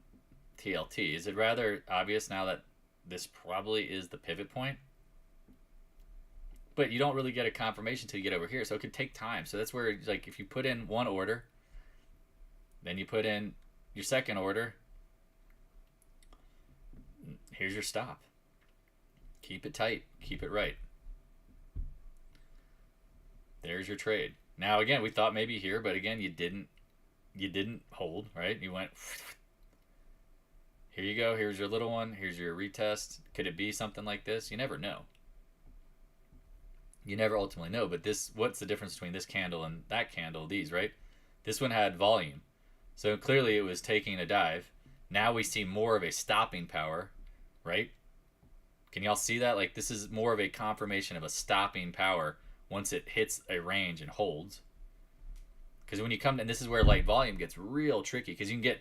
TLT. Is it rather obvious now that this probably is the pivot point? But you don't really get a confirmation until you get over here, so it could take time. So that's where, like, if you put in one order, then you put in your second order, here's your stop. Keep it tight. Keep it right. There's your trade. Now again, we thought maybe here, but again, you didn't hold, right? You went, here you go, here's your little one, here's your retest. Could it be something like this? You never know. You never ultimately know, but this, what's the difference between this candle and that candle, these, right? This one had volume. So clearly it was taking a dive. Now we see more of a stopping power, right? Can y'all see that? Like, this is more of a confirmation of a stopping power once it hits a range and holds. Because when you come, and this is where light volume gets real tricky, because you can get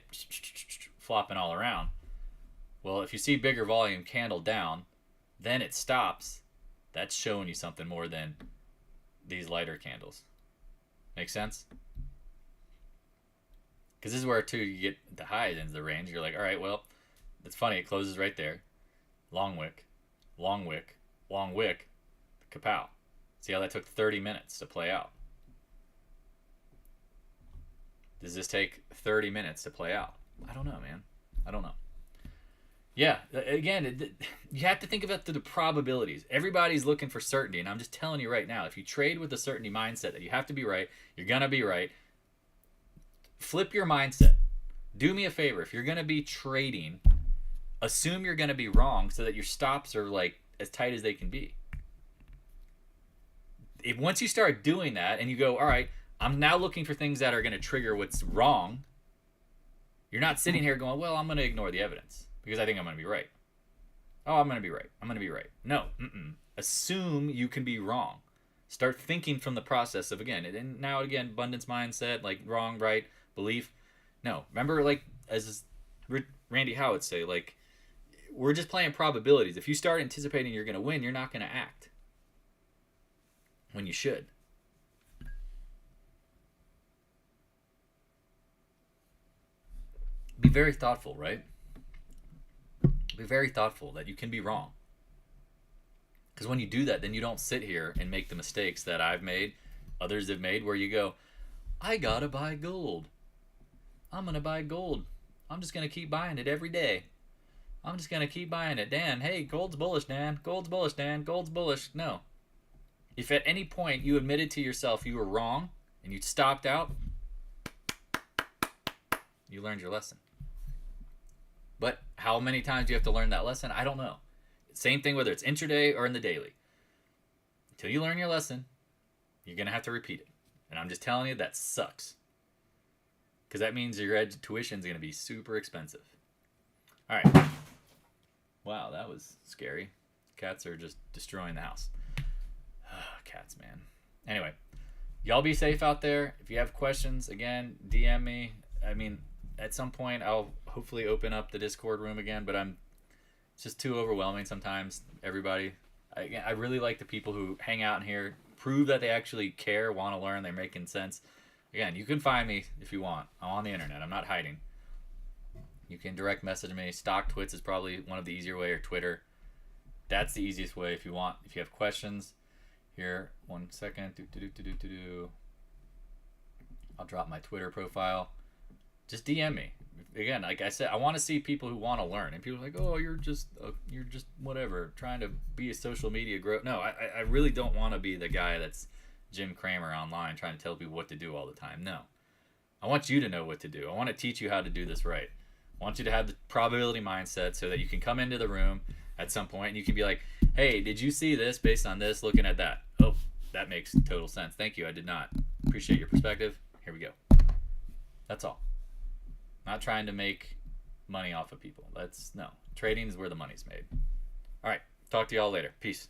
flopping all around. Well, if you see bigger volume candle down, then it stops. That's showing you something more than these lighter candles. Make sense? Because this is where, too, you get the high ends of the range. You're like, all right, well, it's funny. It closes right there. Long wick, long wick, long wick, kapow. See how that took 30 minutes to play out? Does this take 30 minutes to play out? I don't know, man. I don't know. Yeah, again, you have to think about the probabilities. Everybody's looking for certainty, and I'm just telling you right now, if you trade with the certainty mindset that you have to be right, you're going to be right, flip your mindset. Do me a favor. If you're going to be trading, assume you're going to be wrong so that your stops are like as tight as they can be. Once you start doing that and you go, all right, I'm now looking for things that are going to trigger what's wrong, you're not sitting here going, well, I'm going to ignore the evidence because I think I'm going to be right. Oh, I'm going to be right. I'm going to be right. No. Assume you can be wrong. Start thinking from the process of, again, and now again, abundance mindset, like wrong, right, belief. No. Remember, like, as Randy Howe would say, like, we're just playing probabilities. If you start anticipating you're going to win, you're not going to act when you should. Be very thoughtful, right? Be very thoughtful that you can be wrong. Because when you do that, then you don't sit here and make the mistakes that I've made, others have made, where you go, I gotta buy gold. I'm gonna buy gold. I'm just gonna keep buying it every day. I'm just gonna keep buying it. Dan, hey, gold's bullish, Dan. Gold's bullish, Dan. Gold's bullish. No. If at any point you admitted to yourself you were wrong and you stopped out, you learned your lesson. But how many times do you have to learn that lesson? I don't know. Same thing whether it's intraday or in the daily. Until you learn your lesson, you're going to have to repeat it. And I'm just telling you, that sucks. Because that means your tuition is going to be super expensive. All right. Wow, that was scary. Cats are just destroying the house. Cats, man. Anyway, y'all be safe out there. If you have questions, again, DM me. I mean, at some point, I'll hopefully open up the Discord room again, but it's just too overwhelming sometimes, everybody. I really like the people who hang out in here, prove that they actually care, want to learn, they're making sense. Again, you can find me if you want. I'm on the internet. I'm not hiding. You can direct message me. Stock Twits is probably one of the easier way, or Twitter. That's the easiest way if you want. If you have questions, here, 1 second. I'll drop my Twitter profile. Just DM me. Again, like I said, I want to see people who want to learn. And people are like, oh, you're just whatever, trying to be a social media grow. No, I really don't want to be the guy that's Jim Cramer online trying to tell people what to do all the time. No. I want you to know what to do. I want to teach you how to do this right. I want you to have the probability mindset so that you can come into the room at some point and you can be like, hey, did you see this based on this, looking at that? Oh, that makes total sense. Thank you. I did not. Appreciate your perspective. Here we go. That's all. Not trying to make money off of people. No. Trading is where the money's made. All right. Talk to y'all later. Peace.